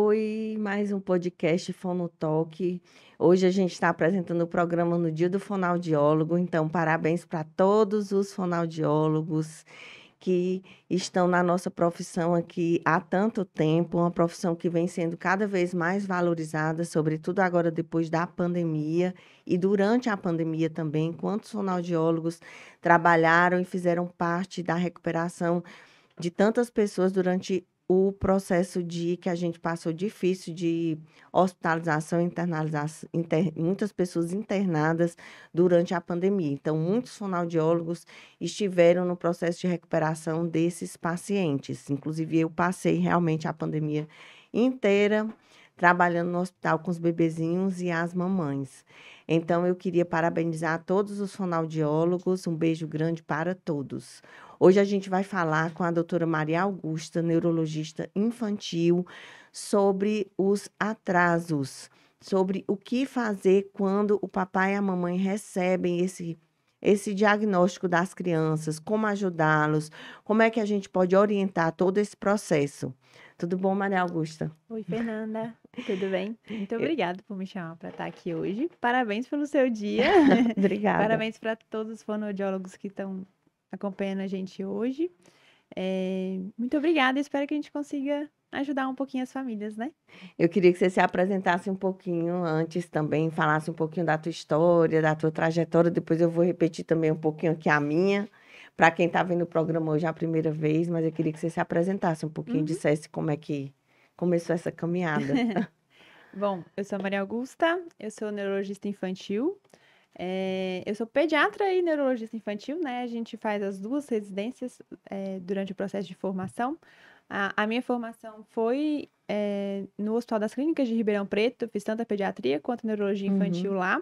Oi, mais um podcast Fonotalk. Hoje a gente está apresentando o programa no Dia do Fonoaudiólogo, então parabéns para todos os fonoaudiólogos que estão na nossa profissão aqui há tanto tempo, uma profissão que vem sendo cada vez mais valorizada, sobretudo agora depois da pandemia e durante a pandemia também, quantos fonoaudiólogos trabalharam e fizeram parte da recuperação de tantas pessoas durante o processo que a gente passou difícil de hospitalização, internalização, muitas pessoas internadas durante a pandemia. Então, muitos fonoaudiólogos estiveram no processo de recuperação desses pacientes. Inclusive, eu passei realmente a pandemia inteira trabalhando no hospital com os bebezinhos e as mamães. Então, eu queria parabenizar todos os fonoaudiólogos. Um beijo grande para todos. Hoje a gente vai falar com a doutora Maria Augusta, neurologista infantil, sobre os atrasos, sobre o que fazer quando o papai e a mamãe recebem esse diagnóstico das crianças, como ajudá-los, como é que a gente pode orientar todo esse processo. Tudo bom, Maria Augusta? Oi, Fernanda. Tudo bem? Muito Eu- obrigada por me chamar para estar aqui hoje. Parabéns pelo seu dia. Obrigada. Parabéns para todos os fonoaudiólogos que estão acompanhando a gente hoje. Muito obrigada. Espero que a gente consiga ajudar um pouquinho as famílias, né? Eu queria que você se apresentasse um pouquinho antes também, falasse um pouquinho da tua história, da tua trajetória. Depois eu vou repetir também um pouquinho aqui a minha, para quem está vendo o programa hoje a primeira vez, mas eu queria que você se apresentasse um pouquinho, Uhum. dissesse como é que começou essa caminhada. Bom, eu sou a Maria Augusta, eu sou neurologista infantil. Eu sou pediatra e neurologista infantil, né? A gente faz as duas residências, durante o processo de formação. A minha formação foi, no Hospital das Clínicas de Ribeirão Preto, eu fiz tanto a pediatria quanto a neurologia infantil Uhum. lá.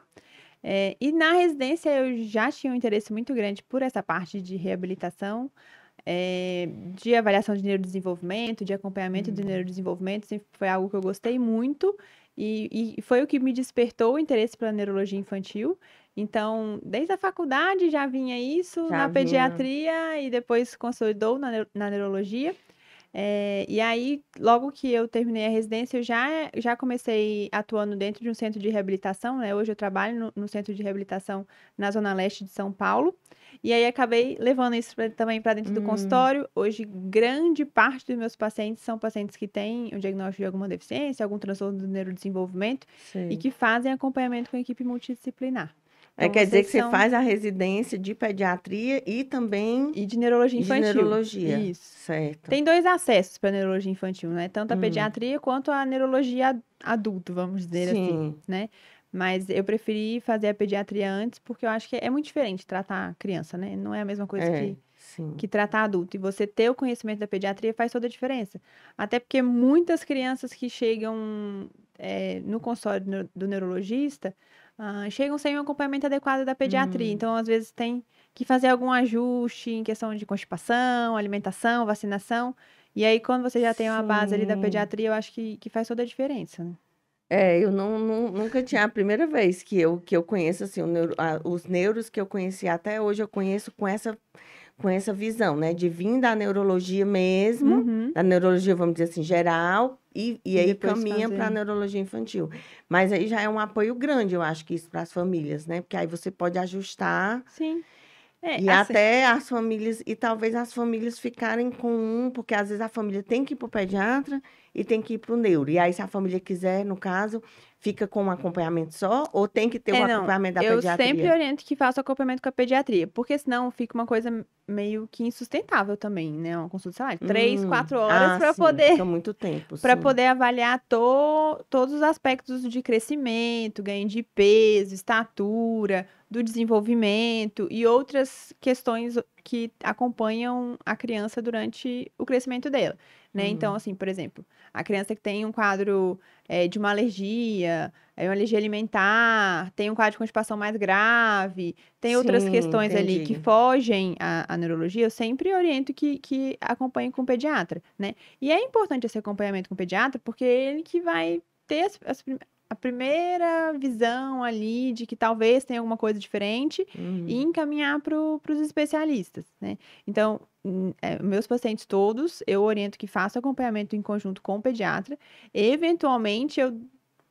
E na residência eu já tinha um interesse muito grande por essa parte de reabilitação, de avaliação de neurodesenvolvimento, de acompanhamento de Hum. neurodesenvolvimento, sempre foi algo que eu gostei muito e foi o que me despertou o interesse pela neurologia infantil. Então, desde a faculdade já vinha isso, Já na vinha. pediatria e depois consolidou na neurologia. E aí, logo que eu terminei a residência, eu já comecei atuando dentro de um centro de reabilitação, né? Hoje eu trabalho no centro de reabilitação na Zona Leste de São Paulo. E aí acabei levando isso também para dentro do Hum, consultório. Hoje, grande parte dos meus pacientes são pacientes que têm o diagnóstico de alguma deficiência, algum transtorno do neurodesenvolvimento e sei. que fazem acompanhamento com equipe multidisciplinar. É, Então, quer dizer vocês que você são faz a residência de pediatria e também e de neurologia de infantil. neurologia, Isso. certo? Tem dois acessos para neurologia infantil, né? Tanto a Hum, pediatria quanto a neurologia adulto, vamos dizer assim, sim, né? Mas eu preferi fazer a pediatria antes porque eu acho que é muito diferente tratar criança, né? Não é a mesma coisa sim. que tratar adulto. E você ter o conhecimento da pediatria faz toda a diferença. Até porque muitas crianças que chegam, no consultório do neurologista, chegam sem um acompanhamento adequado da pediatria. Hum. Então, às vezes, tem que fazer algum ajuste em questão de constipação, alimentação, vacinação. E aí, quando você já tem uma base ali da Sim. pediatria, eu acho que faz toda a diferença, né? Eu nunca tinha, a primeira vez que eu conheço, assim, os neuros que eu conheci até hoje, eu conheço com essa visão, né, de vir da neurologia mesmo, Uhum. da neurologia, vamos dizer assim, geral, e E aí depois caminha para a fazer. neurologia infantil. Mas aí já é um apoio grande, eu acho que isso para as famílias, né, porque aí você pode ajustar. Sim. E Assim. até as famílias, e talvez as famílias ficarem com porque às vezes a família tem que ir para o pediatra e tem que ir para o neuro. E aí, se a família quiser, no caso, fica com um acompanhamento só, ou tem que ter o Não, acompanhamento da eu sempre pediatria? oriento que faça acompanhamento com a pediatria, porque senão fica uma coisa meio que insustentável também, né? Uma consulta, sei lá, de 3, 4 horas para Sim, fica poder muito tempo, para sim. poder avaliar todos os aspectos de crescimento, ganho de peso, estatura, do desenvolvimento e outras questões que acompanham a criança durante o crescimento dela, né? Então, Hum, assim, por exemplo, a criança que tem um quadro de uma alergia alimentar, tem um quadro de constipação mais grave, tem outras sim, questões ali que entendi. fogem à neurologia, eu sempre oriento que acompanhe com o pediatra, né? E é importante esse acompanhamento com o pediatra, porque é ele que vai ter a primeira visão ali de que talvez tenha alguma coisa diferente e encaminhar para os especialistas, né? Então, meus pacientes todos, eu oriento que façam acompanhamento em conjunto com o pediatra. Eventualmente, eu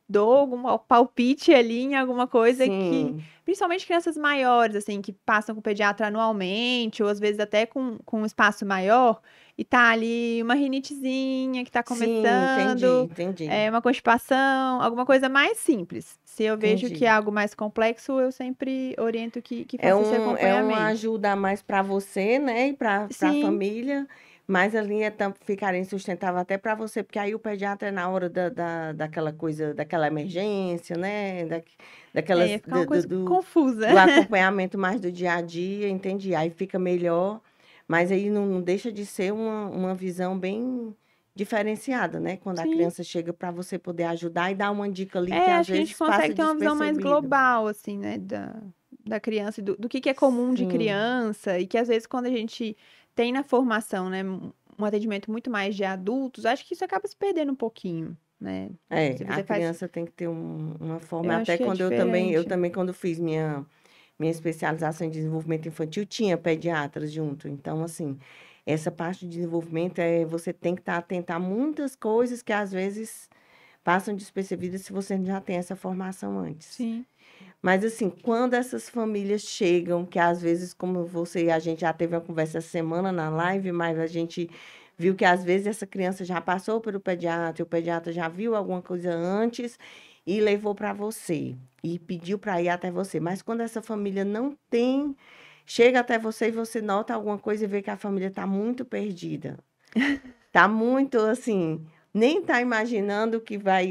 dou algum palpite ali em alguma coisa que, Sim, principalmente crianças maiores, assim, que passam com o pediatra anualmente, ou às vezes até com um espaço maior, e tá ali uma rinitezinha que tá sim, entendi, começando, entendi, uma constipação, alguma coisa mais simples. Se eu vejo que é entendi. algo mais complexo, eu sempre oriento que É faça esse é uma acompanhamento. ajuda a mais para você, né, e para a Sim, família, mas a linha ficaria insustentável até para você, porque aí o pediatra, na hora daquela coisa, daquela emergência, né, ia daquelas, ficar uma coisa confusa. do acompanhamento mais do dia a dia, entendi. Aí fica melhor, mas aí não deixa de ser uma visão bem diferenciada, né, quando a Sim. criança chega para você poder ajudar e dar uma dica ali que às Acho que a gente vezes passa consegue ter uma visão mais despercebido. global, assim, né, da criança, e do que é comum de Sim. criança, e que às vezes quando a gente tem na formação, né, um atendimento muito mais de adultos, acho que isso acaba se perdendo um pouquinho, né? É, Se a você faz, criança tem que ter uma forma, eu acho até que é quando eu diferente. também quando fiz minha especialização em desenvolvimento infantil, tinha pediatras junto. Então, assim, essa parte de desenvolvimento você tem que estar atento a muitas coisas que às vezes passam despercebidas se você já tem essa formação antes. Sim. Mas assim, quando essas famílias chegam, que às vezes, como você e a gente já teve uma conversa essa semana na live, mas a gente viu que às vezes essa criança já passou pelo pediatra, o pediatra já viu alguma coisa antes e levou para você e pediu para ir até você. Mas quando essa família não tem, chega até você e você nota alguma coisa e vê que a família está muito perdida. Tá muito assim, nem tá imaginando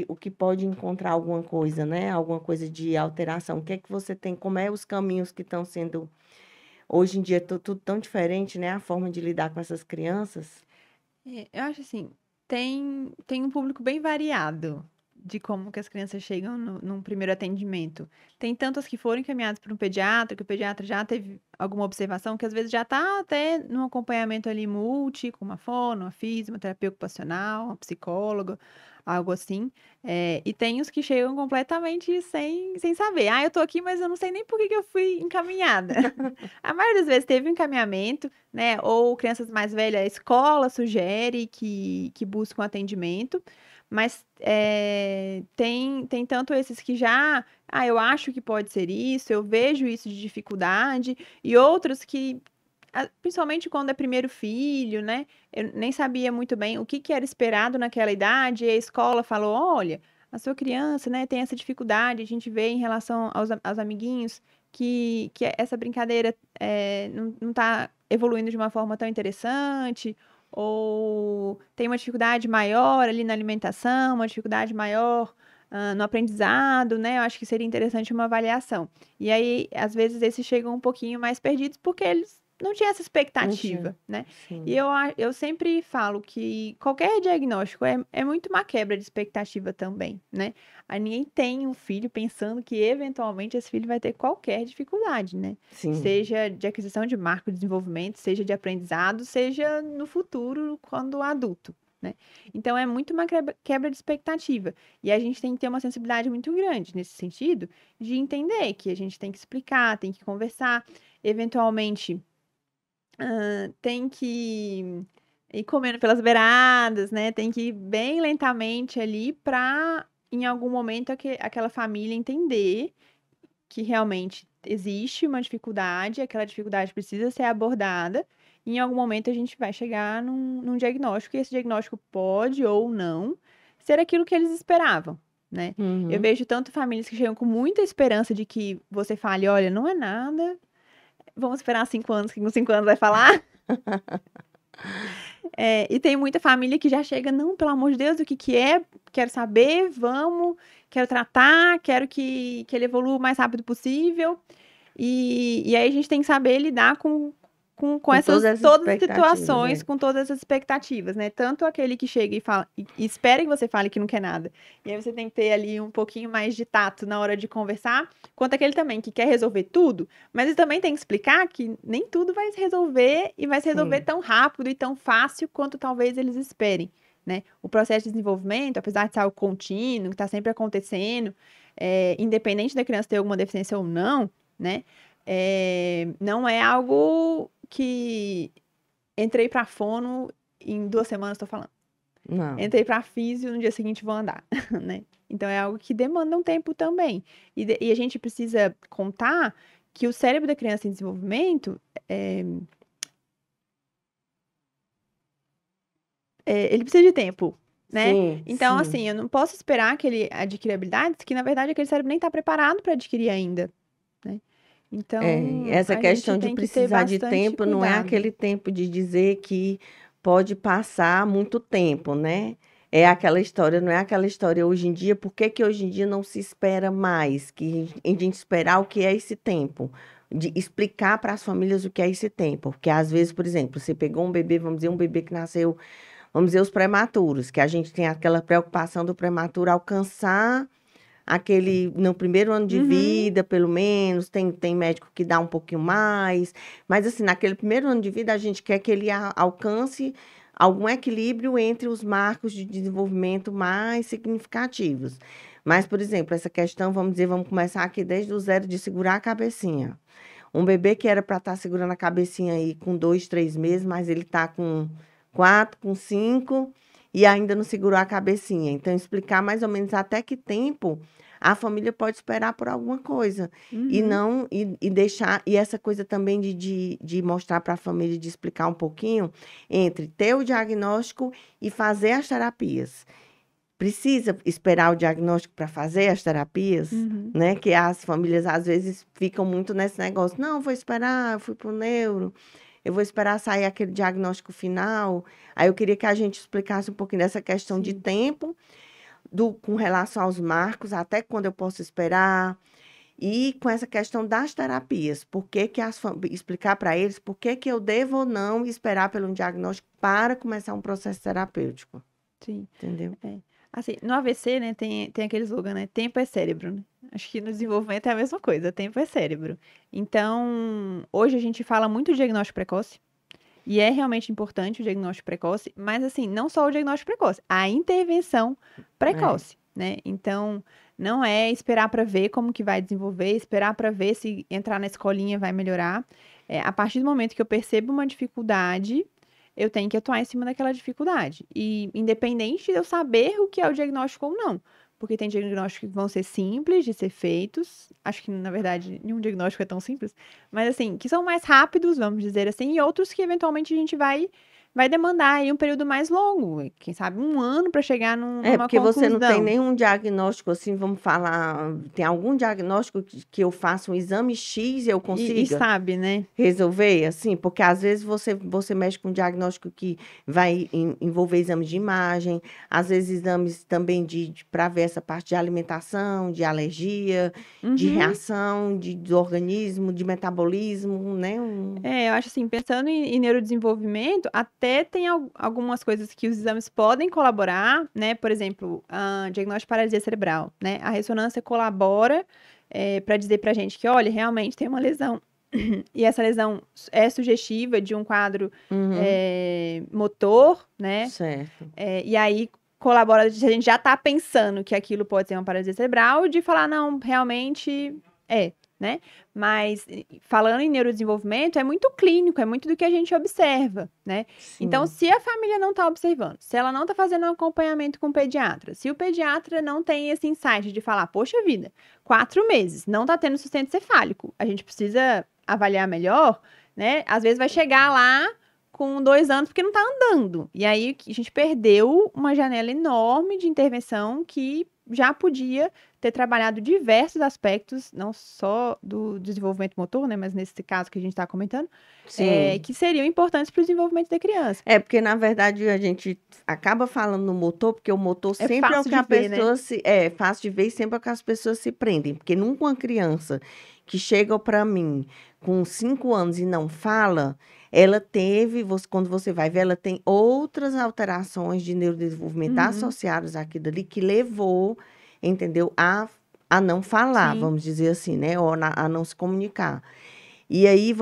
o que pode encontrar alguma coisa, né? Alguma coisa de alteração. O que é que você tem? Como é os caminhos que estão sendo hoje em dia tudo tão diferente, né? A forma de lidar com essas crianças. Eu acho assim, tem um público bem variado de como que as crianças chegam num primeiro atendimento. Tem tantas que foram encaminhadas para um pediatra, que o pediatra já teve alguma observação, que às vezes já está até num acompanhamento ali multi, com uma fono, uma físio, uma terapia ocupacional, uma psicóloga, algo assim. E tem os que chegam completamente sem saber. Ah, eu tô aqui, mas eu não sei nem por que que eu fui encaminhada. A maioria das vezes teve um encaminhamento, né? Ou crianças mais velhas, a escola sugere que buscam atendimento, mas tem tanto esses que já, eu acho que pode ser isso, eu vejo isso de dificuldade, e outros que, principalmente quando é primeiro filho, né? Eu nem sabia muito bem o que que era esperado naquela idade, e a escola falou, olha, a sua criança, né, tem essa dificuldade, a gente vê em relação aos amiguinhos que essa brincadeira não está evoluindo de uma forma tão interessante, ou tem uma dificuldade maior ali na alimentação, uma dificuldade maior, no aprendizado, né? Eu acho que seria interessante uma avaliação. E aí, às vezes, esses chegam um pouquinho mais perdidos porque eles não tinham essa Não tinha. expectativa, né? E Sim. eu sempre falo que qualquer diagnóstico é muito uma quebra de expectativa também, né? Aí ninguém tem um filho pensando que eventualmente esse filho vai ter qualquer dificuldade, né? Sim. Seja de aquisição de marco de desenvolvimento, seja de aprendizado, seja no futuro, quando adulto, né? Então é muito uma quebra de expectativa. E a gente tem que ter uma sensibilidade muito grande nesse sentido, de entender que a gente tem que explicar, tem que conversar, eventualmente tem que ir comendo pelas beiradas, né? Tem que ir bem lentamente ali para, em algum momento, aquela família entender que realmente existe uma dificuldade, aquela dificuldade precisa ser abordada, e em algum momento a gente vai chegar num diagnóstico, e esse diagnóstico pode ou não ser aquilo que eles esperavam, né? Eu Uhum. vejo tanto famílias que chegam com muita esperança de que você fale, olha, não é nada, vamos esperar 5 anos, que com 5 anos vai falar. E tem muita família que já chega, não, pelo amor de Deus, o que que é? Quero saber, vamos, quero tratar, quero que ele evolua o mais rápido possível. E aí a gente tem que saber lidar com Com todas essas as todas as expectativas, situações, é. com todas essas expectativas, né? Tanto aquele que chega e fala e espera que você fale que não quer nada. E aí você tem que ter ali um pouquinho mais de tato na hora de conversar, quanto aquele também que quer resolver tudo, mas ele também tem que explicar que nem tudo vai se resolver e vai se resolver Sim. tão rápido e tão fácil quanto talvez eles esperem. né? O processo de desenvolvimento, apesar de ser algo contínuo, que está sempre acontecendo, independente da criança ter alguma deficiência ou não, né? Não é algo que entrei para fono em 2 semanas, estou falando. Não. Entrei para físio, no dia seguinte vou andar, né? Então é algo que demanda um tempo também. E a gente precisa contar que o cérebro da criança em desenvolvimento, ele precisa de tempo, né? Sim, Então, sim. assim, eu não posso esperar que ele adquira habilidades que, na verdade, aquele cérebro nem está preparado para adquirir ainda, né? Então, Essa a gente questão de tem que ter precisar de bastante tempo não é cuidado. aquele tempo de dizer que pode passar muito tempo, né? É aquela história, não é aquela história hoje em dia, por que que hoje em dia não se espera mais? Que a gente esperar o que é esse tempo? De explicar para as famílias o que é esse tempo. Porque às vezes, por exemplo, você pegou um bebê, vamos dizer, um bebê que nasceu, vamos dizer, os prematuros, que a gente tem aquela preocupação do prematuro alcançar aquele no primeiro ano de Uhum, vida, pelo menos, tem médico que dá um pouquinho mais, mas assim, naquele primeiro ano de vida a gente quer que ele alcance algum equilíbrio entre os marcos de desenvolvimento mais significativos. Mas, por exemplo, essa questão, vamos dizer, vamos começar aqui desde o zero de segurar a cabecinha. Um bebê que era para estar segurando a cabecinha aí com 2, 3 meses, mas ele está com 4, com 5 e ainda não segurou a cabecinha. Então, explicar mais ou menos até que tempo a família pode esperar por alguma coisa. E uhum, não, e deixar, e essa coisa também de mostrar para a família, de explicar um pouquinho entre ter o diagnóstico e fazer as terapias. Precisa esperar o diagnóstico para fazer as terapias, uhum. né? Que as famílias às vezes ficam muito nesse negócio. Não, vou esperar, eu fui para o neuro, eu vou esperar sair aquele diagnóstico final. Aí eu queria que a gente explicasse um pouquinho dessa questão de Sim. tempo, com relação aos marcos, até quando eu posso esperar, e com essa questão das terapias. Por que que explicar para eles por que que eu devo ou não esperar pelo diagnóstico para começar um processo terapêutico, Sim. entendeu? É. Assim, no AVC, né, tem aquele slogan, né? Tempo é cérebro, né? Acho que no desenvolvimento é a mesma coisa, tempo é cérebro. Então, hoje a gente fala muito de diagnóstico precoce, e é realmente importante o diagnóstico precoce, mas assim, não só o diagnóstico precoce, a intervenção É. precoce, né? Então, não é esperar para ver como que vai desenvolver, esperar para ver se entrar na escolinha vai melhorar. A partir do momento que eu percebo uma dificuldade, eu tenho que atuar em cima daquela dificuldade. E independente de eu saber o que é o diagnóstico ou não. Porque tem diagnósticos que vão ser simples de ser feitos. Acho que, na verdade, nenhum diagnóstico é tão simples. Mas, assim, que são mais rápidos, vamos dizer assim. E outros que, eventualmente, a gente vai demandar aí um período mais longo. Quem sabe 1 ano para chegar É, numa porque você não tem conclusão. nenhum diagnóstico assim, vamos falar, tem algum diagnóstico que eu faça um exame X e eu E consiga? sabe, né? Resolver, assim, porque às vezes você mexe com um diagnóstico que vai envolver exames de imagem, às vezes exames também para ver essa parte de alimentação, de alergia, de Uhum. reação do organismo, de metabolismo, né? Eu acho assim, pensando em neurodesenvolvimento, até tem algumas coisas que os exames podem colaborar, né? Por exemplo, diagnóstico de paralisia cerebral, né? A ressonância colabora para dizer pra gente que, olha, realmente tem uma lesão. E essa lesão é sugestiva de um quadro Uhum, motor, né? certo. E aí colabora, se a gente já tá pensando que aquilo pode ser uma paralisia cerebral, de falar, não, realmente né? Mas falando em neurodesenvolvimento, é muito clínico, é muito do que a gente observa, né? Então, Sim. se a família não tá observando, se ela não tá fazendo um acompanhamento com o pediatra, se o pediatra não tem esse insight de falar, poxa vida, 4 meses, não tá tendo sustento cefálico, a gente precisa avaliar melhor, né? Às vezes vai chegar lá com 2 anos porque não tá andando. E aí a gente perdeu uma janela enorme de intervenção que já podia ter trabalhado diversos aspectos, não só do desenvolvimento motor, né, mas nesse caso que a gente está comentando, Sim. que seriam importantes para o desenvolvimento da criança. É, porque na verdade a gente acaba falando no motor, porque o motor É sempre é o fácil que de a ver, né? pessoa se. É fácil de ver e sempre é o que as pessoas se prendem. Porque nunca uma criança que chega para mim com 5 anos e não fala, ela teve, quando você vai ver, ela tem outras alterações de neurodesenvolvimento Uhum, associadas àquilo ali que levou, entendeu, a não falar, sim. vamos dizer assim, né? Ou a não se comunicar. E aí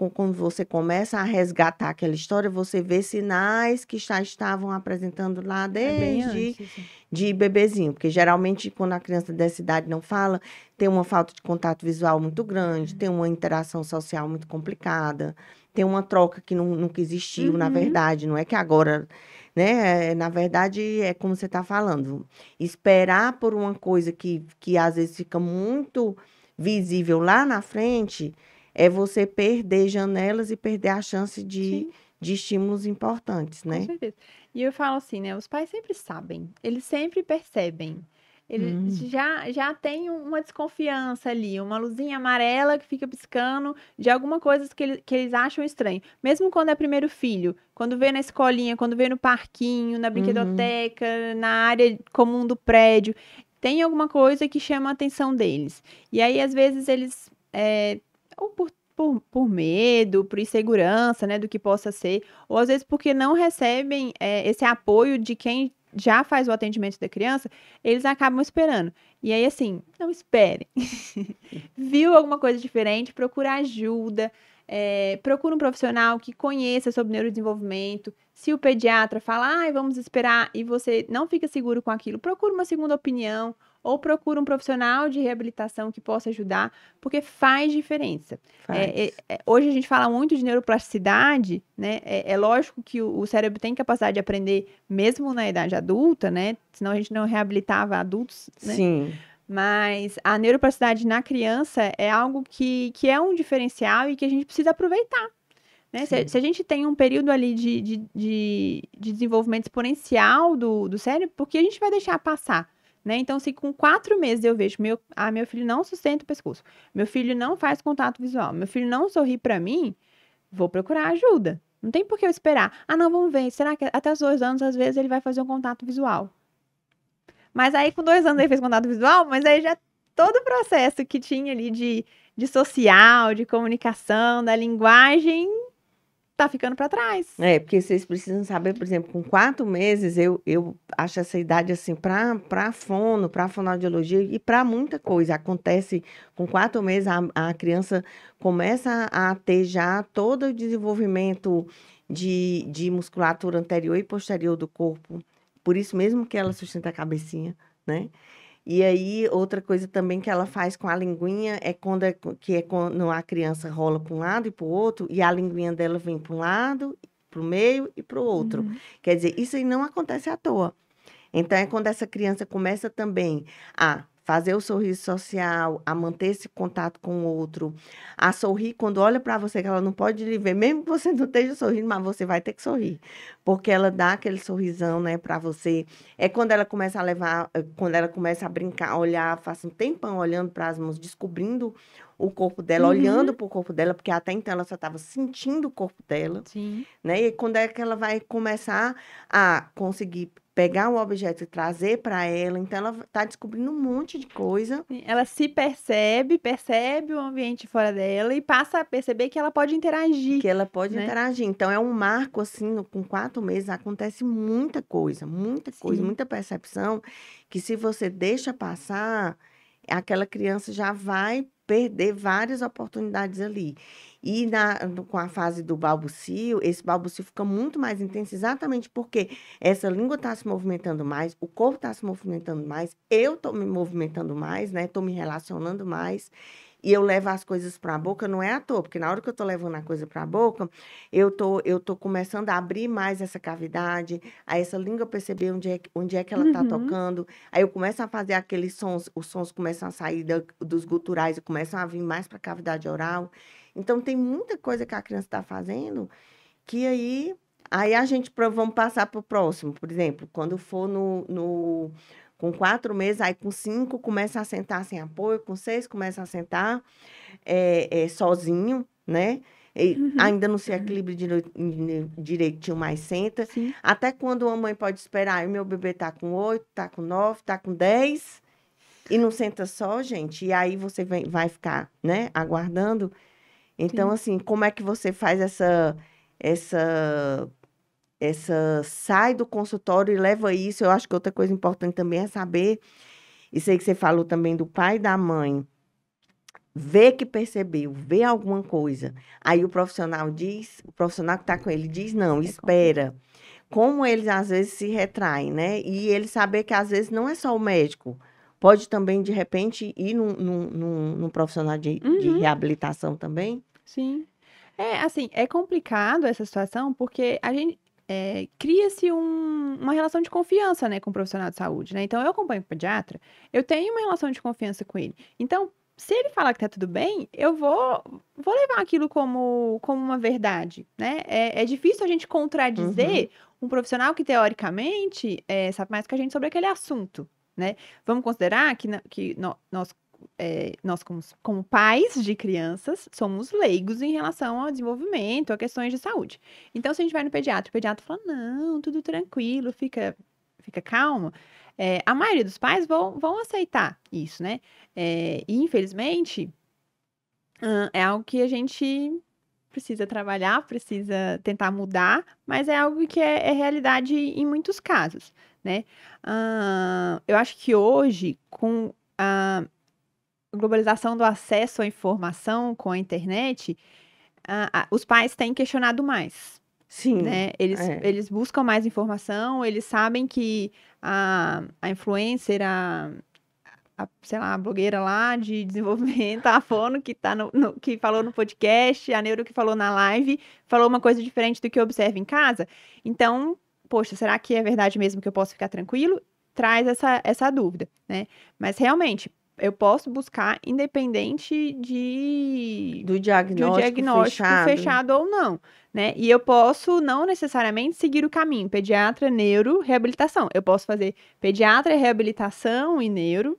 quando você começa a resgatar aquela história, você vê sinais que já estavam apresentando lá É bem desde antes, assim. de bebezinho, porque geralmente quando a criança dessa idade não fala, tem uma falta de contato visual muito grande, tem uma interação social muito complicada, tem uma troca que nunca existiu, na Uhum. verdade, não é que agora, né? Na verdade, é como você está falando, esperar por uma coisa que às vezes fica muito visível lá na frente, é você perder janelas e perder a chance Sim. de estímulos importantes, Com né? certeza. E eu falo assim, né? Os pais sempre sabem, eles sempre percebem. Eles Hum, já têm uma desconfiança ali, uma luzinha amarela que fica piscando de alguma coisa que eles acham estranho. Mesmo quando é primeiro filho, quando vê na escolinha, quando vê no parquinho, na uhum, brinquedoteca, na área comum do prédio, tem alguma coisa que chama a atenção deles. E aí, às vezes, eles, ou por medo, por insegurança, né, do que possa ser, ou às vezes porque não recebem esse apoio de quem já faz o atendimento da criança, eles acabam esperando. E aí, assim, não esperem. Viu alguma coisa diferente, procura ajuda, procura um profissional que conheça sobre neurodesenvolvimento. Se o pediatra fala, ai, vamos esperar, e você não fica seguro com aquilo, procura uma segunda opinião, ou procura um profissional de reabilitação que possa ajudar, porque faz diferença. faz. Hoje a gente fala muito de neuroplasticidade, né? É lógico que o cérebro tem capacidade de aprender mesmo na idade adulta, né? Senão a gente não reabilitava adultos, né? Sim, Mas a neuroplasticidade na criança é algo que é um diferencial e que a gente precisa aproveitar, né? Se sim. a gente tem um período ali de desenvolvimento exponencial do cérebro, por que a gente vai deixar passar? Né? Então, se com 4 meses eu vejo meu filho não sustenta o pescoço, meu filho não faz contato visual, meu filho não sorri para mim, vou procurar ajuda. Não tem por que eu esperar. Ah, não, vamos ver. Será que até os 2 anos, às vezes, ele vai fazer um contato visual? Mas aí, com 2 anos, ele fez contato visual, mas aí já todo o processo que tinha ali de social, de comunicação, da linguagem, tá ficando para trás. É, porque vocês precisam saber, por exemplo, com 4 meses, eu acho essa idade assim, para fono, para fonoaudiologia e para muita coisa. Acontece com 4 meses, a criança começa a ter já todo o desenvolvimento de musculatura anterior e posterior do corpo. Por isso mesmo que ela sustenta a cabecinha, né? E aí, outra coisa também que ela faz com a linguinha é quando a criança rola para um lado e para o outro, e a linguinha dela vem para um lado, para o meio e para o outro. Uhum. Quer dizer, isso aí não acontece à toa. Então, é quando essa criança começa também a fazer o sorriso social, a manter esse contato com o outro, a sorrir quando olha para você, que ela não pode lhe ver, mesmo que você não esteja sorrindo, mas você vai ter que sorrir, porque ela dá aquele sorrisão, né, para você. É quando ela começa a levar, quando ela começa a brincar, a olhar, passa um tempão olhando para as mãos, descobrindo o corpo dela, Uhum. olhando para o corpo dela, porque até então ela só estava sentindo o corpo dela, Sim. né? E quando é que ela vai começar a conseguir pegar um objeto e trazer para ela, então ela está descobrindo um monte de coisa Sim, ela se percebe, percebe o ambiente fora dela e passa a perceber que ela pode interagir, que ela pode né? interagir. Então é um marco assim, com 4 meses acontece muita coisa, Sim. muita percepção, que se você deixa passar, aquela criança já vai perder várias oportunidades ali. E com a fase do balbucio, esse balbucio fica muito mais intenso, exatamente porque essa língua está se movimentando mais, o corpo está se movimentando mais, eu estou me movimentando mais, né? Estou me relacionando mais. E eu levo as coisas para a boca, não é à toa, porque na hora que eu estou levando a coisa para a boca, eu tô começando a abrir mais essa cavidade, a essa língua perceber onde é que ela está Uhum. tocando. Aí eu começo a fazer aqueles sons, os sons começam a sair dos guturais e começam a vir mais para a cavidade oral. Então, tem muita coisa que a criança está fazendo que aí vamos passar para o próximo, por exemplo, quando for com 4 meses, aí com 5 começa a sentar sem apoio, com 6 começa a sentar sozinho, né? E Uhum. ainda não se equilibra direitinho, mas senta. Sim. Até quando a mãe pode esperar, e meu bebê tá com 8, tá com 9, tá com 10 e não senta só, gente. E aí você vai ficar, né, aguardando. Então, Sim. assim, como é que você faz essa, sai do consultório e leva isso? Eu acho que outra coisa importante também é saber, isso aí que você falou também do pai e da mãe. vê que percebeu, vê alguma coisa, aí o profissional que está com ele diz, não, espera. Como eles às vezes se retraem, né? E ele saber que às vezes não é só o médico, pode também, de repente, ir num profissional de Uhum, reabilitação também. sim. É, assim, é complicado essa situação porque a gente cria-se uma relação de confiança, né, com o profissional de saúde, né? Então, eu acompanho o pediatra, eu tenho uma relação de confiança com ele. Então, se ele falar que tá tudo bem, eu vou levar aquilo como uma verdade, né? É difícil a gente Uhum, contradizer um profissional que, teoricamente, sabe mais que a gente sobre aquele assunto, né? Vamos considerar nós como pais de crianças, somos leigos em relação ao desenvolvimento, a questões de saúde. Então, se a gente vai no pediatra, o pediatra fala, não, tudo tranquilo, fica calmo. A maioria dos pais vão aceitar isso, né? E, infelizmente, é algo que a gente precisa trabalhar, precisa tentar mudar, mas é algo que é realidade em muitos casos, né? Eu acho que hoje, com a globalização do acesso à informação com a internet, os pais têm questionado mais, sim, né? Eles, é. eles buscam mais informação, eles sabem que a influencer, sei lá, a blogueira lá de desenvolvimento, a Fono, que, que falou no podcast, a Neuro que falou na live, falou uma coisa diferente do que eu observo em casa. Então, poxa, será que é verdade mesmo que eu posso ficar tranquilo? Traz essa dúvida, né? Mas realmente, eu posso buscar independente Do de um diagnóstico diagnóstico fechado. fechado ou não, né? E eu posso não necessariamente seguir o caminho pediatra, neuro, reabilitação. Eu posso fazer pediatra, reabilitação e neuro,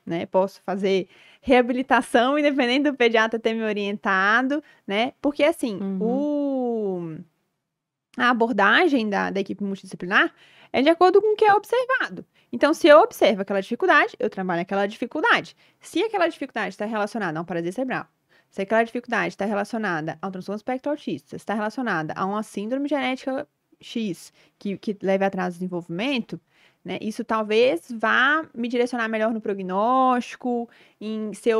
né? Posso fazer reabilitação independente do pediatra ter me orientado, né? Porque assim, Uhum. a abordagem da equipe multidisciplinar é de acordo com o que é observado. Então, se eu observo aquela dificuldade, eu trabalho aquela dificuldade. Se aquela dificuldade está relacionada a um paralisia cerebral, se aquela dificuldade está relacionada a um transtorno espectro autista, se está relacionada a uma síndrome genética X que leve a atraso do desenvolvimento, né, isso talvez vá me direcionar melhor no prognóstico, se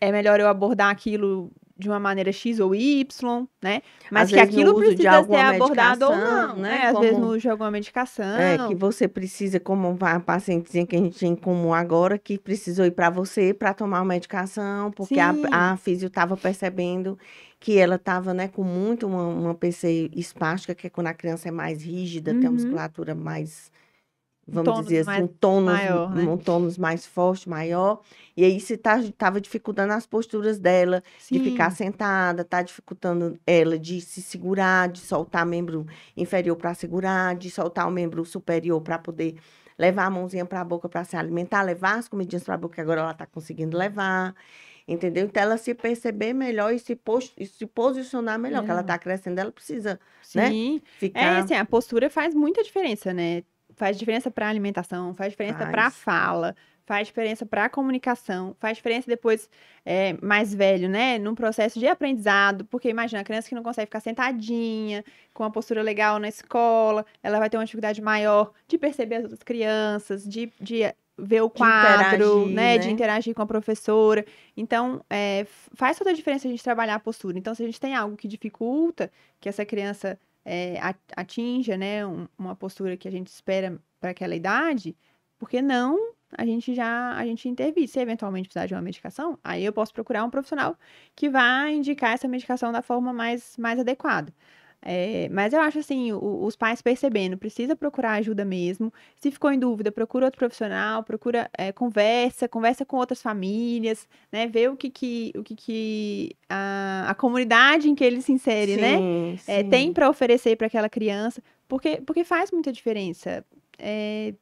é melhor eu abordar aquilo de uma maneira X ou Y, né? Mas Às que vezes no aquilo uso de precisa ser alguma abordado ou medicação, não, né? né? Às vezes no Como uso de alguma que medicação. você precisa, como a pacientezinha que a gente tem em comum agora, que precisou ir para você para tomar uma medicação, porque Sim. a fisio estava percebendo que ela estava, né, com muito uma PC espástica, que é quando a criança é mais rígida, tem a Uhum. musculatura mais, Um vamos tônus dizer assim, mais maior, né? um tônus mais forte, maior, e aí isso estava dificultando as posturas dela, de ficar Sim. sentada, tá dificultando ela de se segurar, de soltar membro inferior para segurar, de soltar o membro superior para poder levar a mãozinha para a boca para se alimentar, levar as comidinhas para a boca, que agora ela está conseguindo levar, entendeu? Então, ela se perceber melhor e se posicionar melhor, que ela Melhor. está crescendo, ela precisa, né, Sim. ficar, Assim, a postura faz muita diferença, né? Faz diferença para alimentação, faz diferença para a faz. fala, faz diferença para a comunicação, faz diferença depois, mais velho, né? Num processo de aprendizado, porque imagina, a criança que não consegue ficar sentadinha, com uma postura legal na escola, ela vai ter uma dificuldade maior de perceber as outras crianças, de ver o De quadro, interagir, né? De né? interagir com a professora. Então, faz toda a diferença a gente trabalhar a postura. Então, se a gente tem algo que dificulta que essa criança atinja, né, uma postura que a gente espera para aquela idade, por que não a gente intervir? Se eventualmente precisar de uma medicação, aí eu posso procurar um profissional que vai indicar essa medicação da forma mais adequada. Mas eu acho assim, os pais percebendo, precisa procurar ajuda mesmo. Se ficou em dúvida, procura outro profissional, conversa com outras famílias, né? Vê o que a comunidade em que ele se insere, né? Sim, Tem sim. para oferecer para aquela criança, porque faz muita diferença. É,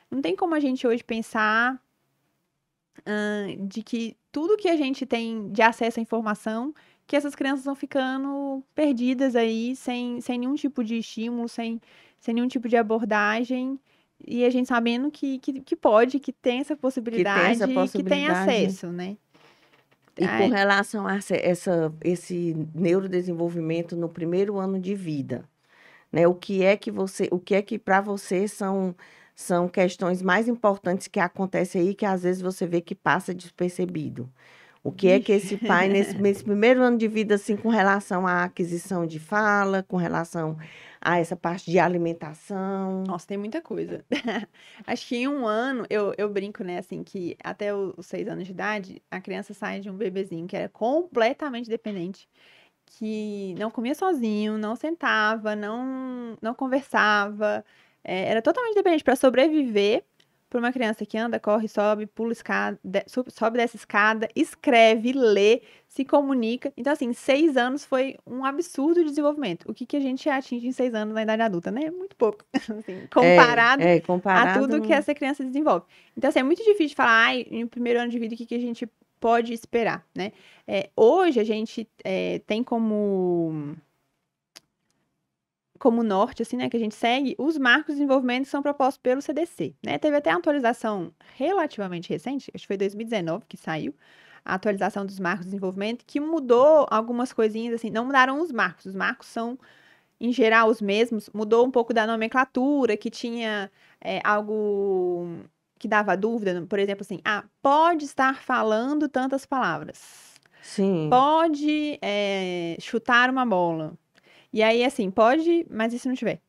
não tem como a gente hoje pensar de que tudo que a gente tem de acesso à informação, que essas crianças vão ficando perdidas aí, sem nenhum tipo de estímulo, sem nenhum tipo de abordagem, e a gente sabendo que pode, que tem essa Que tem essa possibilidade, que tem possibilidade. acesso, né? E com Ah, relação a esse neurodesenvolvimento no primeiro ano de vida, né? O que é que para você são questões mais importantes que acontecem aí, que às vezes você vê que passa despercebido? O que é que Vixe. esse pai, nesse primeiro ano de vida, assim, com relação à aquisição de fala, com relação a essa parte de alimentação? Nossa, tem muita coisa. Acho que em um ano, eu brinco, né, assim, que até os 6 anos de idade, a criança sai de um bebezinho que era completamente dependente, que não comia sozinho, não sentava, não conversava, era totalmente dependente para sobreviver, para uma criança que anda, corre, sobe, pula escada, sobe dessa escada, escreve, lê, se comunica. Então, assim, 6 anos foi um absurdo de desenvolvimento. O que que a gente atinge em 6 anos na idade adulta, né? Muito pouco, assim, comparado a Comparado, tudo que essa criança desenvolve. Então, assim, é muito difícil de falar, ai, no primeiro ano de vida, o que que a gente pode esperar, né? Hoje a gente tem como norte, assim, né, que a gente segue, os marcos de desenvolvimento que são propostos pelo CDC, né? Teve até uma atualização relativamente recente, acho que foi 2019 que saiu, a atualização dos marcos de desenvolvimento, que mudou algumas coisinhas, assim, não mudaram os marcos são, em geral, os mesmos, mudou um pouco da nomenclatura, que tinha algo que dava dúvida, por exemplo, assim, pode estar falando tantas palavras, sim. pode chutar uma bola. E aí, assim, pode, mas e se não tiver?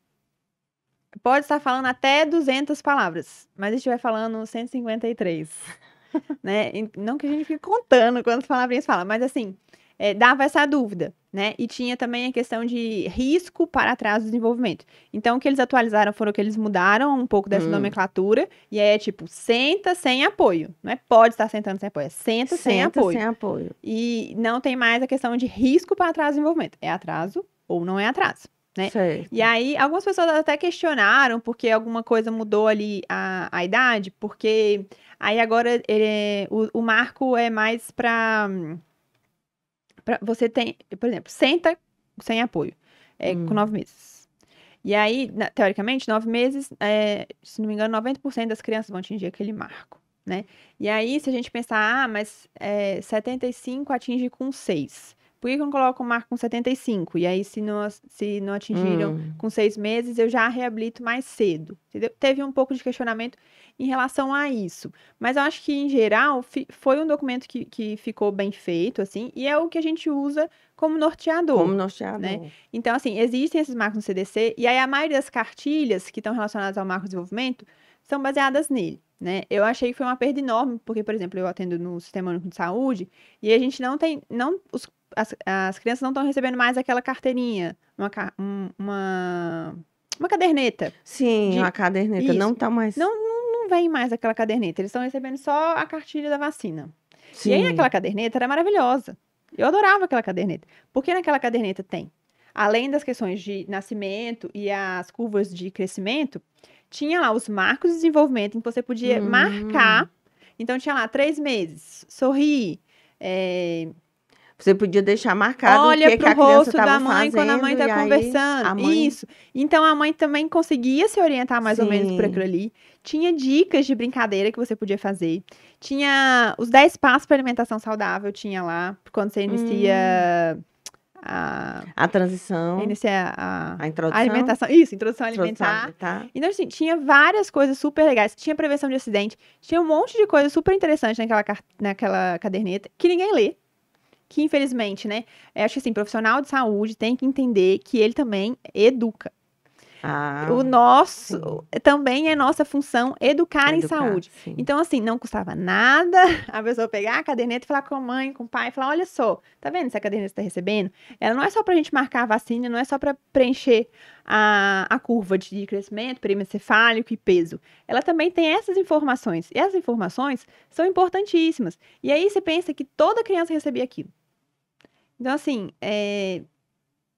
Pode estar falando até 200 palavras, mas se estiver falando 153, né? Não que a gente fique contando quantas palavrinhas fala, mas assim, dava essa dúvida, né? E tinha também a questão de risco para atraso do desenvolvimento. Então, o que eles atualizaram foram que eles mudaram um pouco dessa Hum. nomenclatura, e aí é tipo, senta sem apoio. Não é pode estar sentando sem apoio, é senta sem apoio. Sem apoio. E não tem mais a questão de risco para atraso do desenvolvimento. É atraso ou não é atraso, né? Certo. E aí, algumas pessoas até questionaram porque alguma coisa mudou ali a idade, porque aí agora o marco é mais para você tem, por exemplo, senta sem apoio, com 9 meses. E aí, teoricamente, 9 meses, se não me engano, 90% das crianças vão atingir aquele marco, né? E aí, se a gente pensar, mas 75 atinge com 6. Por que que eu não coloco o marco com 75? E aí, se não atingiram com 6 meses, eu já reabilito mais cedo, entendeu? Teve um pouco de questionamento em relação a isso. Mas eu acho que, em geral, foi um documento que ficou bem feito, assim, e é o que a gente usa como norteador. Como norteador. Né? Então, assim, existem esses marcos no CDC, e aí a maioria das cartilhas que estão relacionadas ao marco de desenvolvimento são baseadas nele, né? Eu achei que foi uma perda enorme, porque, por exemplo, eu atendo no Sistema Único de Saúde, e a gente não tem, as crianças não estão recebendo mais aquela carteirinha, uma caderneta. Sim, a caderneta não Isso. tá mais. Não vem mais aquela caderneta, eles estão recebendo só a cartilha da vacina. Sim. E aí, aquela caderneta era maravilhosa. Eu adorava aquela caderneta. Porque naquela caderneta tem, além das questões de nascimento e as curvas de crescimento, tinha lá os marcos de desenvolvimento em que você podia marcar. Então, tinha lá 3 meses, sorrir. Você podia deixar marcado Olha o que, que a pro criança rosto da estava mãe quando a mãe fazendo, tá e aí conversando. a mãe... Isso. Então a mãe também conseguia se orientar mais ou menos por Sim. aquilo ali. Tinha dicas de brincadeira que você podia fazer. Tinha os 10 passos para alimentação saudável, tinha lá, quando você inicia A transição, a introdução. alimentação. Isso, introdução Introdução alimentar. alimentar. Então, assim, tinha várias coisas super legais. Tinha prevenção de acidente. Tinha um monte de coisa super interessante naquela caderneta que ninguém lê. Que, infelizmente, né? Acho que, assim, profissional de saúde tem que entender que ele também educa. O nosso, também é nossa função educar em saúde. Sim. Então, assim, não custava nada a pessoa pegar a caderneta e falar com a mãe, com o pai, falar, olha só, tá vendo essa caderneta que você tá recebendo? Ela não é só pra gente marcar a vacina, não é só pra preencher a curva de crescimento, perímetro cefálico e peso. Ela também tem essas informações. E essas informações são importantíssimas. E aí você pensa que toda criança recebia aquilo. Então, assim,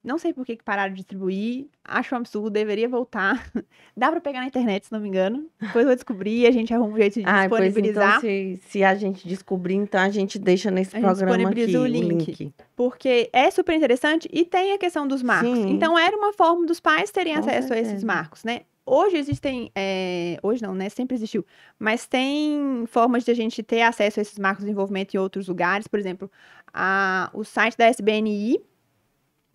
não sei por que pararam de distribuir, acho um absurdo, deveria voltar. Dá pra pegar na internet, se não me engano. Depois eu vou descobrir e a gente arruma um jeito de disponibilizar. Pois então, se a gente descobrir, então a gente deixa nesse programa aqui o link. Porque é super interessante e tem a questão dos marcos. Sim. Então, era uma forma dos pais terem Com acesso certeza. a esses marcos, né? Hoje existem, hoje não, né? Sempre existiu. Mas tem formas de a gente ter acesso a esses marcos de desenvolvimento em outros lugares. Por exemplo, o site da SBNI,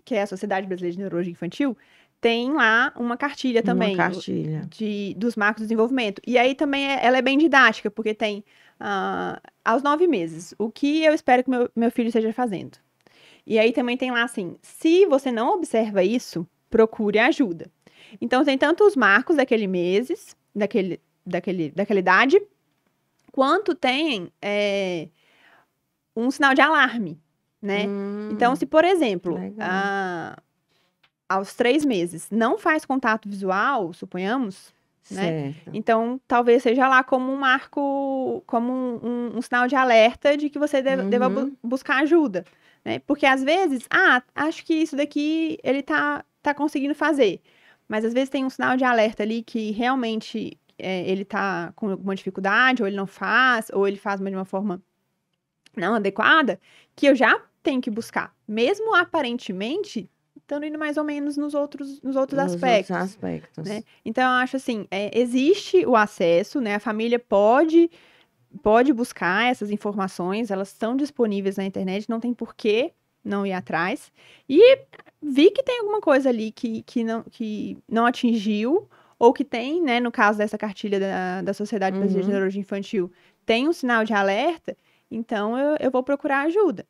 que é a Sociedade Brasileira de Neurologia Infantil, tem lá uma cartilha também. Uma cartilha. Dos marcos de desenvolvimento. E aí também ela é bem didática, porque tem aos 9 meses, o que eu espero que meu filho esteja fazendo? E aí também tem lá assim, se você não observa isso, procure ajuda. Então tem tanto os marcos daquele meses, daquela idade, quanto tem um sinal de alarme, né? Então, se, por exemplo, Legal. aos 3 meses não faz contato visual, suponhamos, né? Certo. Então, talvez seja lá como um marco, como um sinal de alerta de que você deva buscar ajuda, né? Porque às vezes, acho que isso daqui ele tá conseguindo fazer. Mas às vezes tem um sinal de alerta ali que realmente ele tá com alguma dificuldade, ou ele não faz, ou ele faz de uma forma não adequada, que eu já tenho que buscar. Mesmo aparentemente, estando indo mais ou menos nos outros Nos outros aspectos. aspectos. Né? Então, eu acho assim, existe o acesso, né? A família pode buscar essas informações, elas estão disponíveis na internet, não tem por que não ir atrás. E vi que tem alguma coisa ali que não atingiu, ou que tem, né, no caso dessa cartilha da Sociedade Brasileira de Neurologia Infantil, tem um sinal de alerta, então eu vou procurar ajuda.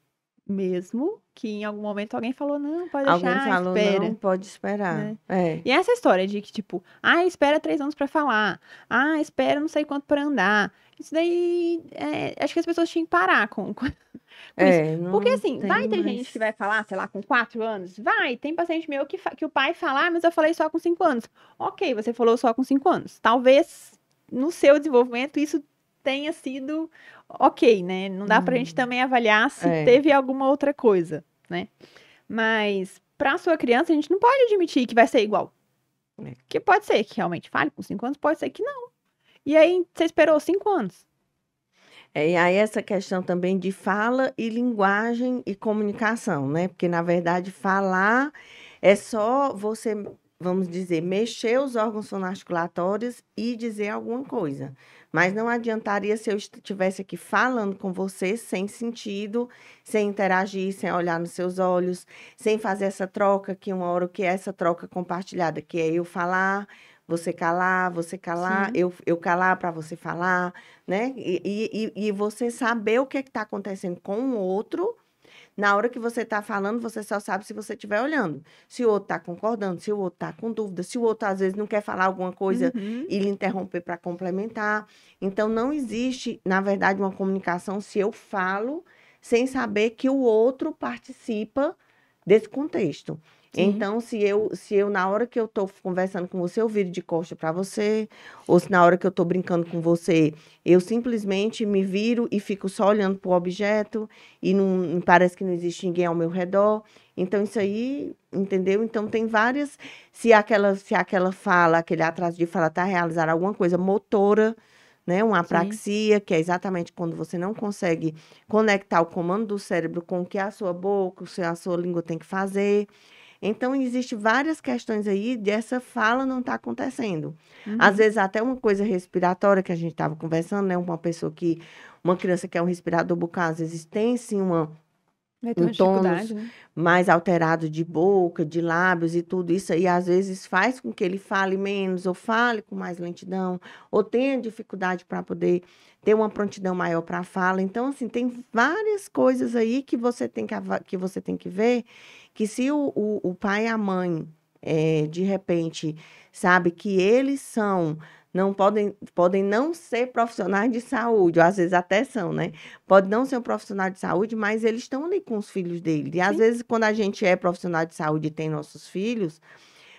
Mesmo que em algum momento alguém falou, não, pode Alguém deixar, falou, não, espera. pode esperar. Né? É. E essa história de que, tipo, espera 3 anos pra falar, espera não sei quanto pra andar. Isso daí, acho que as pessoas tinham que parar com isso. Porque, Não assim, tem vai ter gente que mais. vai falar, sei lá, com 4 anos? Vai, tem paciente meu que o pai fala, mas eu falei só com 5 anos. Ok, você falou só com 5 anos. Talvez, no seu desenvolvimento, isso tenha sido ok, né? Não dá pra gente também avaliar se teve alguma outra coisa, né? Mas, para sua criança, a gente não pode admitir que vai ser igual. Porque pode ser que realmente fale com 5 anos, pode ser que não. E aí, você esperou 5 anos. E aí essa questão também de fala e linguagem e comunicação, né? Porque, na verdade, falar é só você, vamos dizer, mexer os órgãos fonoarticulatórios e dizer alguma coisa. Mas não adiantaria se eu estivesse aqui falando com você sem sentido, sem interagir, sem olhar nos seus olhos, sem fazer essa troca, que uma hora o que é essa troca compartilhada, que é eu falar, você calar, Sim. eu calar para você falar, né? E você saber o que está acontecendo com o outro. Na hora que você está falando, você só sabe se você estiver olhando. Se o outro está concordando, se o outro está com dúvida, se o outro às vezes não quer falar alguma coisa Uhum. e lhe interromper para complementar. Então, não existe, na verdade, uma comunicação se eu falo sem saber que o outro participa desse contexto. Sim. Então, se eu, na hora que eu estou conversando com você, eu viro de costa para você, ou se na hora que eu estou brincando com você, eu simplesmente me viro e fico só olhando para o objeto e não parece que não existe ninguém ao meu redor. Então, isso aí, entendeu? Então, tem várias. Se aquela fala, aquele atraso de fala está realizando alguma coisa motora, né? Uma apraxia, que é exatamente quando você não consegue conectar o comando do cérebro com o que a sua boca, o que a sua língua tem que fazer. Então, existem várias questões aí dessa fala não estar acontecendo. Às vezes, até uma coisa respiratória que a gente estava conversando, né? Uma criança que é um respirador bucal, às vezes tem sim Vai ter um uma dificuldade, tônus né? mais alterado de boca, de lábios e tudo isso aí, às vezes faz com que ele fale menos, ou fale com mais lentidão, ou tenha dificuldade para poder ter uma prontidão maior para a fala. Então, assim, tem várias coisas aí que você tem que ver, que se o pai e a mãe, de repente, sabe que eles não podem não ser profissionais de saúde, ou às vezes até são, né? Pode não ser um profissional de saúde, mas eles estão ali com os filhos dele. E às vezes, quando a gente é profissional de saúde e tem nossos filhos,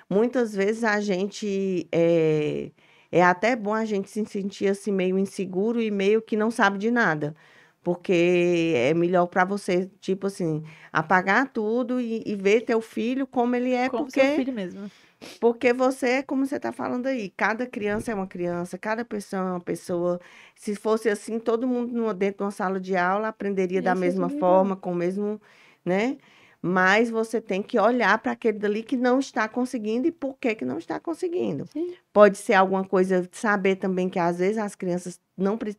muitas vezes a gente é até bom a gente se sentir assim meio inseguro e meio que não sabe de nada. Porque é melhor para você, tipo assim, apagar tudo e ver teu filho como ele é, Como seu filho mesmo. porque você, como você está falando aí, cada criança é uma criança, cada pessoa é uma pessoa. Se fosse assim, todo mundo dentro de uma sala de aula aprenderia da Ia ser mesma tudo igual. forma, com o mesmo, né? Mas você tem que olhar para aquele dali que não está conseguindo e por que que não está conseguindo. Sim. Pode ser alguma coisa, saber também que às vezes as crianças,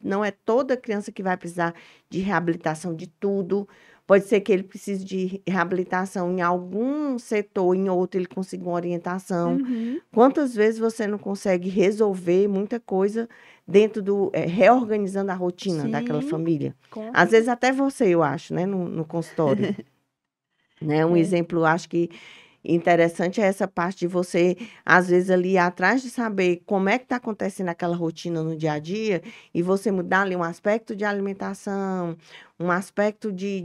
não é toda criança que vai precisar de reabilitação de tudo. Pode ser que ele precise de reabilitação em algum setor, em outro ele consiga uma orientação. Uhum. Quantas vezes você não consegue resolver muita coisa dentro reorganizando a rotina daquela Sim, família? com Às vezes certeza. até você, eu acho, né, no consultório, né? Um É. exemplo, acho que interessante é essa parte de você, às vezes, ali ir atrás de saber como é que está acontecendo aquela rotina no dia a dia e você mudar ali um aspecto de alimentação, um aspecto de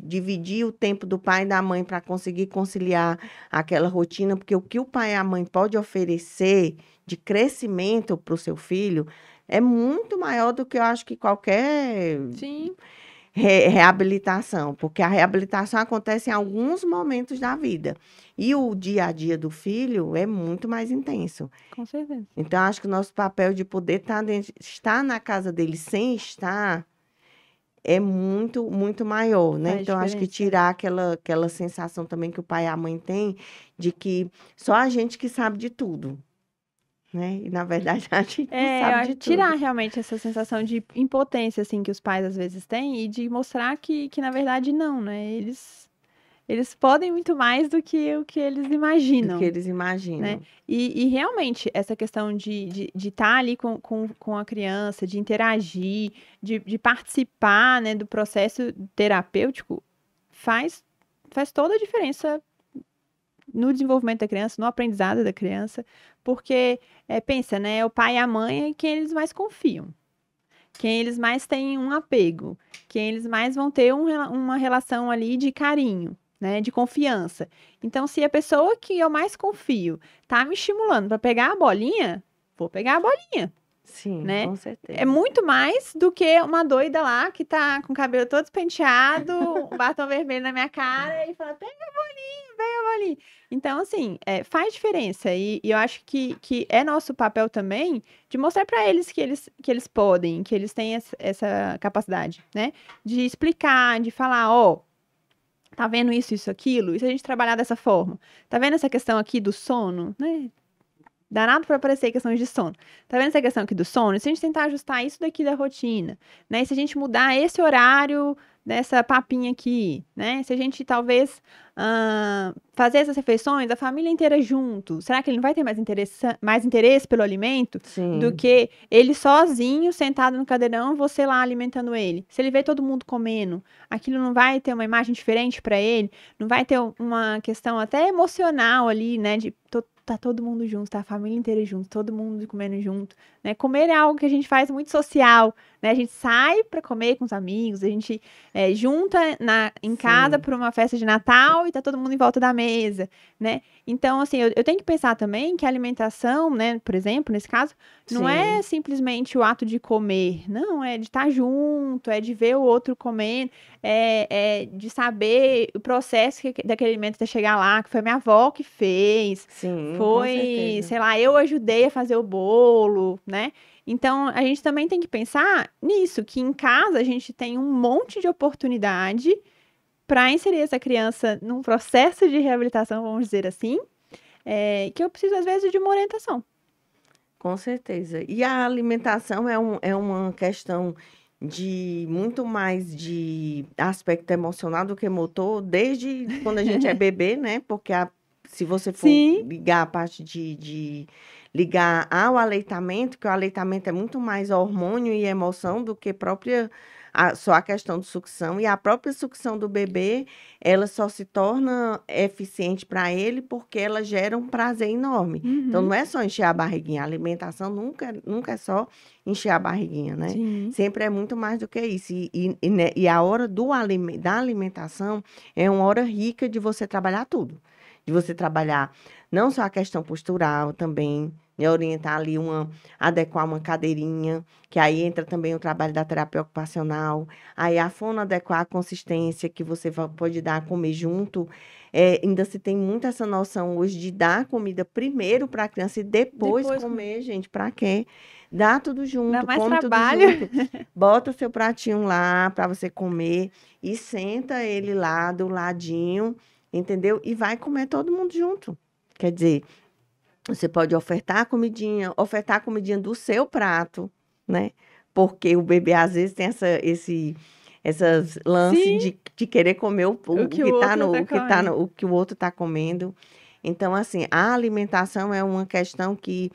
dividir o tempo do pai e da mãe para conseguir conciliar aquela rotina, porque o que o pai e a mãe pode oferecer de crescimento para o seu filho é muito maior do que eu acho que qualquer Sim, reabilitação, porque a reabilitação acontece em alguns momentos da vida. E o dia a dia do filho é muito mais intenso. com certeza. Então, acho que o nosso papel de poder estar na casa dele sem estar é muito, muito maior, né? Faz Então, acho que diferença. tirar aquela sensação também que o pai e a mãe têm de que só a gente que sabe de tudo, né? E, na verdade, a gente não Eu sabe acho de tirar tudo. realmente essa sensação de impotência, assim, que os pais às vezes têm e de mostrar que na verdade não, né? Eles podem muito mais do que o que eles Do que imaginam, eles né? imaginam. E realmente, essa questão de estar ali com a criança, de interagir, de participar, né, do processo terapêutico, faz, faz toda a diferença no desenvolvimento da criança, no aprendizado da criança, porque, pensa, né, o pai e a mãe é quem eles mais confiam, quem eles mais têm um apego, quem eles mais vão ter uma relação ali de carinho, né, de confiança. Então, se a pessoa que eu mais confio tá me estimulando para pegar a bolinha, vou pegar a bolinha, Sim, né? com É certeza. muito mais do que uma doida lá que tá com o cabelo todo despenteado, um batom vermelho na minha cara e fala, pega a bolinha, pega a bolinha. Então, assim, faz diferença. E eu acho que é nosso papel também de mostrar para eles que eles podem, que eles têm essa capacidade, né? De explicar, de falar, ó, tá vendo isso, isso, aquilo? E se a gente trabalhar dessa forma? Tá vendo essa questão aqui do sono, né? Danado para aparecer questões de sono. Tá vendo essa questão aqui do sono? E se a gente tentar ajustar isso daqui da rotina, né? E se a gente mudar esse horário dessa papinha aqui, né? Se a gente talvez fazer essas refeições, a família inteira junto, será que ele não vai ter mais interesse pelo alimento do Sim, que ele sozinho, sentado no cadeirão, você lá alimentando ele? Se ele vê todo mundo comendo, aquilo não vai ter uma imagem diferente para ele? Não vai ter uma questão até emocional ali, né? De tá todo mundo junto, tá a família inteira junto, todo mundo comendo junto, né? Comer é algo que a gente faz muito social, né? A gente sai para comer com os amigos, a gente junta em casa sim, para uma festa de Natal e tá todo mundo em volta da mesa, né? Então, assim, eu tenho que pensar também que a alimentação, né, por exemplo, nesse caso, não é sim, simplesmente o ato de comer, não, é de estar junto, é de ver o outro comendo, é de saber o processo daquele alimento até chegar lá, que foi minha avó que fez, sim, com foi, certeza. sei lá, eu ajudei a fazer o bolo, né? Então, a gente também tem que pensar nisso, que em casa a gente tem um monte de oportunidade para inserir essa criança num processo de reabilitação, vamos dizer assim, que eu preciso, às vezes, de uma orientação. Com certeza. E a alimentação é uma questão de muito mais de aspecto emocional do que motor, desde quando a gente é bebê, né? Porque se você for Sim, ligar a parte de ligar ao aleitamento, que o aleitamento é muito mais hormônio e emoção do que só a questão de sucção. E a própria sucção do bebê, ela só se torna eficiente para ele porque ela gera um prazer enorme. Então, uhum, não é só encher a barriguinha. A alimentação nunca é só encher a barriguinha, né? sim, Sempre é muito mais do que isso. E a hora da alimentação é uma hora rica de você trabalhar tudo. De você trabalhar não só a questão postural também, né? Orientar ali adequar uma cadeirinha, que aí entra também o trabalho da terapia ocupacional. Aí a fono adequar a consistência que você pode dar a comer junto. Ainda se tem muito essa noção hoje de dar comida primeiro para a criança e depois depois comer, gente. Para quê? Dá tudo dá junto, mais come tudo trabalho. junto, bota seu pratinho lá para você comer e senta ele lá do ladinho, entendeu? E vai comer todo mundo junto. Quer dizer, você pode ofertar a comidinha do seu prato, né? Porque o bebê às vezes tem essas lances Sim, de querer comer o o que o que tá outro no, tá o que tá no, comendo. o que o outro está comendo. Então, assim, a alimentação é uma questão que.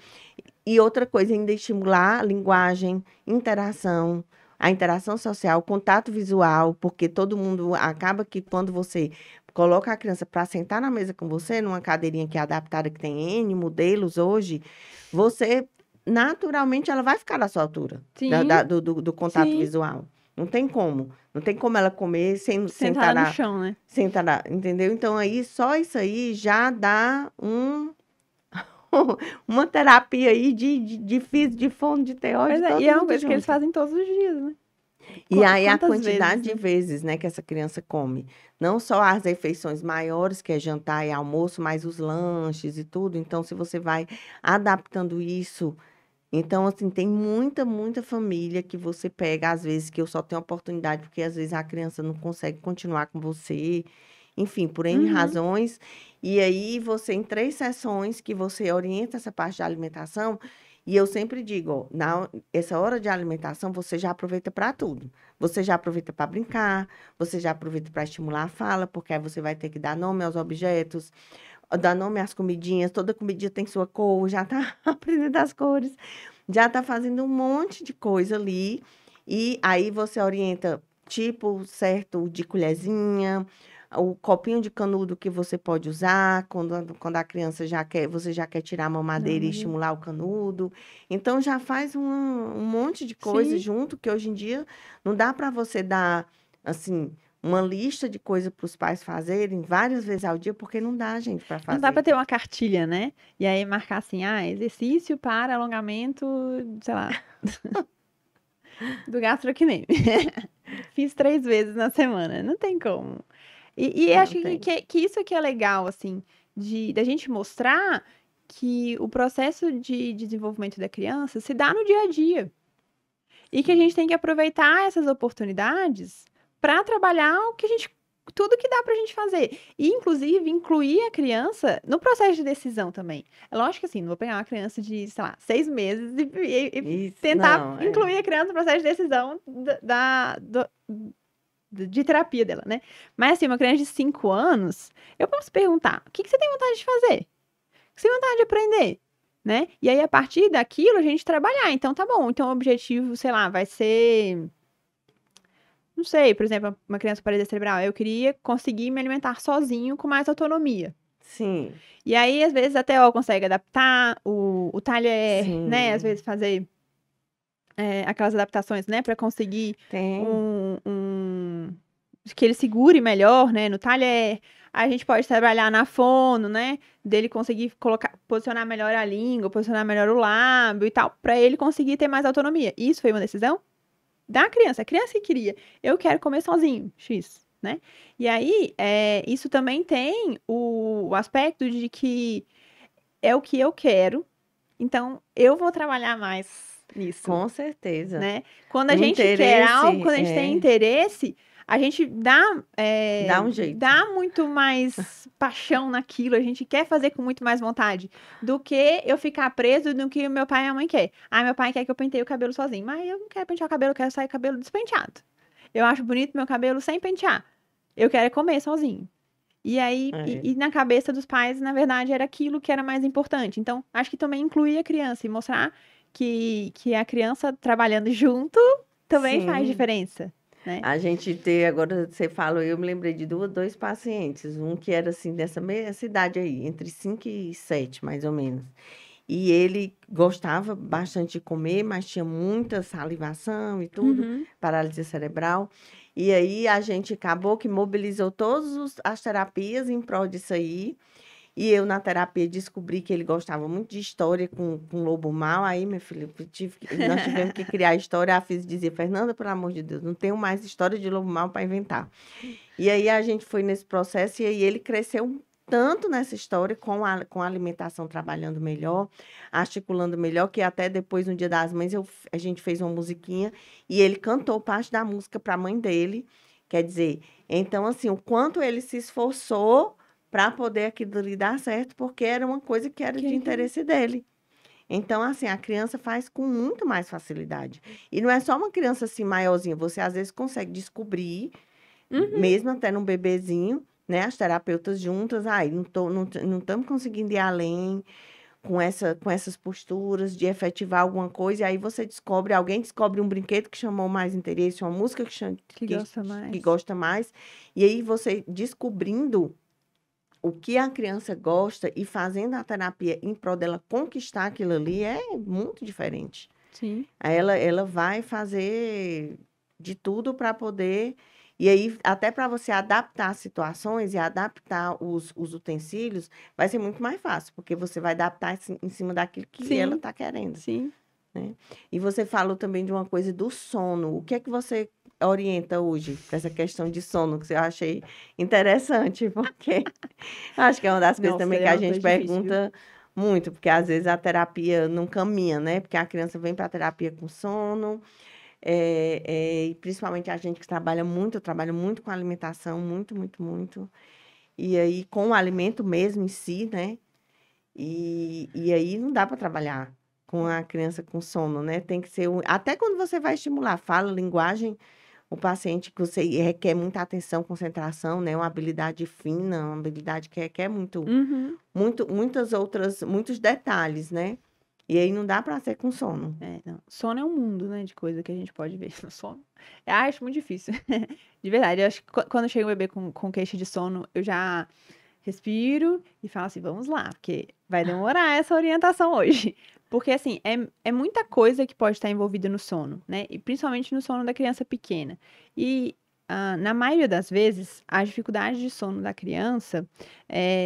E outra coisa, ainda estimular a linguagem, interação, a interação social, contato visual, porque todo mundo acaba que quando você coloca a criança para sentar na mesa com você, numa cadeirinha que é adaptada, que tem N modelos hoje, você, naturalmente, ela vai ficar na sua altura, Sim, do contato sim. visual. Não tem como. Não tem como ela comer sem sentar Sentada no na, chão, né? sentar na, entendeu? Então, aí, só isso aí já dá uma terapia aí de fono, de teor, Pois de é, e todo é uma mundo coisa que eles junto. fazem todos os dias, né? E aí a Quantas vezes, quantidade de né? vezes, né, que essa criança come. Não só as refeições maiores, que é jantar e almoço, mas os lanches e tudo. Então, se você vai adaptando isso. Então, assim, tem muita família que você pega, às vezes, que eu só tenho oportunidade, porque às vezes a criança não consegue continuar com você, enfim, por N Uhum. razões. E aí, você, em 3 sessões, que você orienta essa parte da alimentação, e eu sempre digo, ó, essa hora de alimentação, você já aproveita para tudo. Você já aproveita para brincar, você já aproveita para estimular a fala, porque aí você vai ter que dar nome aos objetos, dar nome às comidinhas, toda comidinha tem sua cor, já tá aprendendo as cores, já tá fazendo um monte de coisa ali, e aí você orienta tipo certo de colherzinha, o copinho de canudo que você pode usar quando a criança já quer, você já quer tirar a Não, mamadeira e mas estimular o canudo. Então já faz um monte de coisa sim. junto que hoje em dia não dá para você dar assim uma lista de coisas para os pais fazerem várias vezes ao dia, porque não dá, gente, para Não dá fazer. pra ter uma cartilha, né? E aí marcar assim, exercício para alongamento, sei lá, do gastrocnêmio. Fiz 3 vezes na semana. Não tem como. E acho Não tem. que isso que é legal, assim, da gente mostrar que o processo de desenvolvimento da criança se dá no dia a dia. E que a gente tem que aproveitar essas oportunidades para trabalhar tudo que dá pra gente fazer. E, inclusive, incluir a criança no processo de decisão também. É lógico que assim, não vou pegar uma criança de, sei lá, 6 meses e Isso, tentar não, é. incluir a criança no processo de decisão de terapia dela, né? Mas assim, uma criança de 5 anos, eu posso perguntar: o que que você tem vontade de fazer? O que você tem vontade de aprender? Né? E aí, a partir daquilo, a gente trabalhar. Então, tá bom. Então, o objetivo, sei lá, vai ser. Não sei, por exemplo, uma criança com paralisia cerebral. Eu queria conseguir me alimentar sozinho com mais autonomia. Sim, E aí, às vezes, até eu consegue adaptar o talher, né? Às sim. vezes, fazer aquelas adaptações, né? Para conseguir Tem. um que ele segure melhor, né, no talher. A gente pode trabalhar na fono, né, dele conseguir posicionar melhor a língua, posicionar melhor o lábio e tal, para ele conseguir ter mais autonomia. Isso foi uma decisão da criança. A criança que queria, eu quero comer sozinho, X, né? E aí, isso também tem o aspecto de que é o que eu quero, então eu vou trabalhar mais nisso, Com certeza. né? Quando a O gente quer algo, interesse quando a gente tem interesse, a gente dá um jeito. dá muito mais paixão naquilo, a gente quer fazer com muito mais vontade do que eu ficar preso no que o meu pai e a mãe quer. Ah, meu pai quer que eu penteie o cabelo sozinho, mas eu não quero pentear o cabelo, eu quero sair com o cabelo despenteado. Eu acho bonito meu cabelo sem pentear. Eu quero é comer sozinho. E aí, É. e na cabeça dos pais, na verdade, era aquilo que era mais importante. Então, acho que também incluir a criança e mostrar que a criança trabalhando junto também faz Sim. diferença, né? A gente ter, agora você falou, eu me lembrei de dois pacientes, um que era assim, dessa mesma cidade aí, entre 5 e 7, mais ou menos. E ele gostava bastante de comer, mas tinha muita salivação e tudo, Uhum. paralisia cerebral. E aí a gente acabou que mobilizou todas as terapias em prol disso aí. E eu, na terapia, descobri que ele gostava muito de história com Lobo Mal. Aí, meu filho, nós tivemos que criar a história. A Fis dizia, Fernanda, pelo amor de Deus, não tenho mais história de Lobo Mal para inventar. E aí a gente foi nesse processo e aí ele cresceu tanto nessa história com a alimentação trabalhando melhor, articulando melhor, que até depois, no Dia das Mães, a gente fez uma musiquinha e ele cantou parte da música para a mãe dele. Quer dizer, então, assim, o quanto ele se esforçou para poder aquilo ali dar certo, porque era uma coisa que era Que de ele queria. interesse dele. Então, assim, a criança faz com muito mais facilidade. E não é só uma criança assim maiorzinha, você às vezes consegue descobrir, Uhum. mesmo até num bebezinho, né? As terapeutas juntas, ai, não estamos conseguindo ir além com essas posturas de efetivar alguma coisa, e aí você descobre, alguém descobre um brinquedo que chamou mais interesse, uma música Que que, gosta que mais. gosta mais, e aí você descobrindo o que a criança gosta e fazendo a terapia em prol dela conquistar aquilo ali é muito diferente. Sim. Aí ela vai fazer de tudo para poder. E aí, até para você adaptar as situações e adaptar os utensílios, vai ser muito mais fácil, porque você vai adaptar em cima daquilo que ela Sim. está querendo, Sim. né? E você falou também de uma coisa do sono. O que é que você orienta hoje para essa questão de sono, que eu achei interessante, porque acho que é uma das coisas Nossa, também que é a uma gente coisa difícil, viu? pergunta muito, porque às vezes a terapia não caminha, né? Porque a criança vem para a terapia com sono, e principalmente a gente que trabalha muito, eu trabalho muito com alimentação, muito, muito, muito. E aí com o alimento mesmo em si, né? E aí não dá para trabalhar com a criança com sono, né? Tem que ser até quando você vai estimular fala, linguagem, o paciente que você requer muita atenção, concentração, né? Uma habilidade fina, uma habilidade que requer Uhum. muitos detalhes, né? E aí não dá para ser com sono. É, não. Sono é um mundo, né, de coisa que a gente pode ver no sono. Eu acho muito difícil. De verdade, eu acho que quando chega um bebê com queixa de sono, eu já respiro e falo assim, vamos lá, porque vai demorar essa orientação hoje. Porque, assim, é muita coisa que pode estar envolvida no sono, né? E principalmente no sono da criança pequena. E, na maioria das vezes, as dificuldades de sono da criança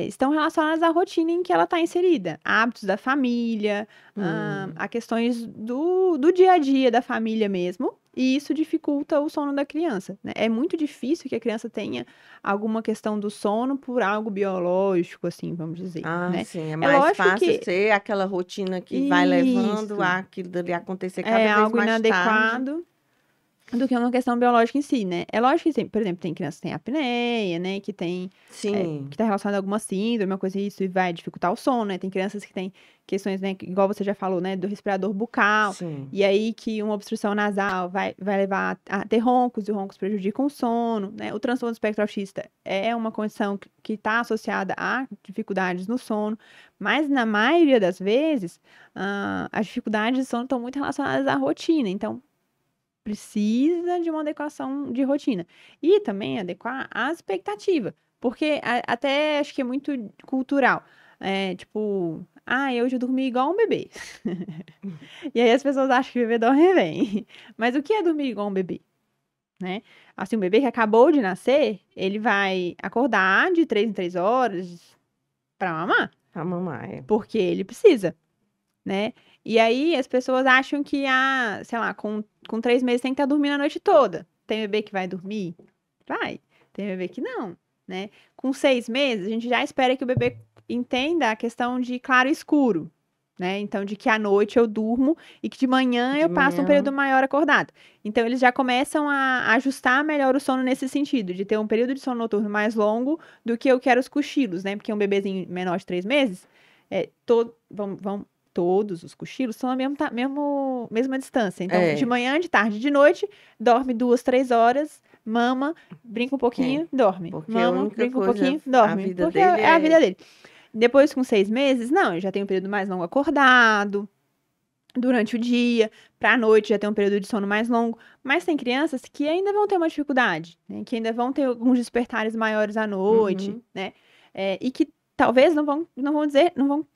estão relacionadas à rotina em que ela está inserida. A hábitos da família, Hum. a questões do dia a dia da família mesmo. E isso dificulta o sono da criança, né? É muito difícil que a criança tenha alguma questão do sono por algo biológico, assim, vamos dizer, Ah, né? sim, é É mais lógico fácil que ser aquela rotina que vai levando isso aquilo dali acontecer cada é vez algo mais tarde. inadequado do que uma questão biológica em si, né? É lógico que, por exemplo, tem crianças que têm apneia, né? Que Sim, tá relacionada a alguma síndrome, uma coisa isso, e vai dificultar o sono, né? Tem crianças que têm questões, né? Igual você já falou, né? Do respirador bucal, sim. e aí que uma obstrução nasal vai levar a ter roncos, e roncos prejudicam o sono, né? O transtorno do espectro autista é uma condição que está associada a dificuldades no sono, mas na maioria das vezes, as dificuldades de sono estão muito relacionadas à rotina, então precisa de uma adequação de rotina. E também adequar a expectativa. Porque até acho que é muito cultural. É, tipo, hoje eu dormi igual um bebê. E aí as pessoas acham que o bebê dorme bem. Mas o que é dormir igual um bebê? Né? Assim, um bebê que acabou de nascer, ele vai acordar de 3 em 3 horas para mamar. A mamãe. Porque ele precisa. Né? E aí as pessoas acham que, sei lá, com 3 meses tem que estar dormindo a noite toda. Tem bebê que vai dormir? Vai. Tem bebê que não, né? Com 6 meses, a gente já espera que o bebê entenda a questão de claro e escuro, né? Então, de que à noite eu durmo e que de manhã De eu passo um período manhã, maior acordado. Então, eles já começam a ajustar melhor o sono nesse sentido, de ter um período de sono noturno mais longo do que eu quero os cochilos, né? Porque um bebezinho menor de 3 meses, todos os cochilos são a mesma distância. Então, de é, manhã, de tarde, de noite, dorme 2, 3 horas, mama, brinca um é. pouquinho, dorme. Porque a Mama, única brinca um coisa, pouquinho, a dorme. vida Porque dele é a vida é. dele. Depois, com 6 meses, não, já tem um período mais longo acordado, durante o dia, pra noite já tem um período de sono mais longo. Mas tem crianças que ainda vão ter uma dificuldade, né? Que ainda vão ter alguns despertares maiores à noite, Uhum, né? E que talvez não vão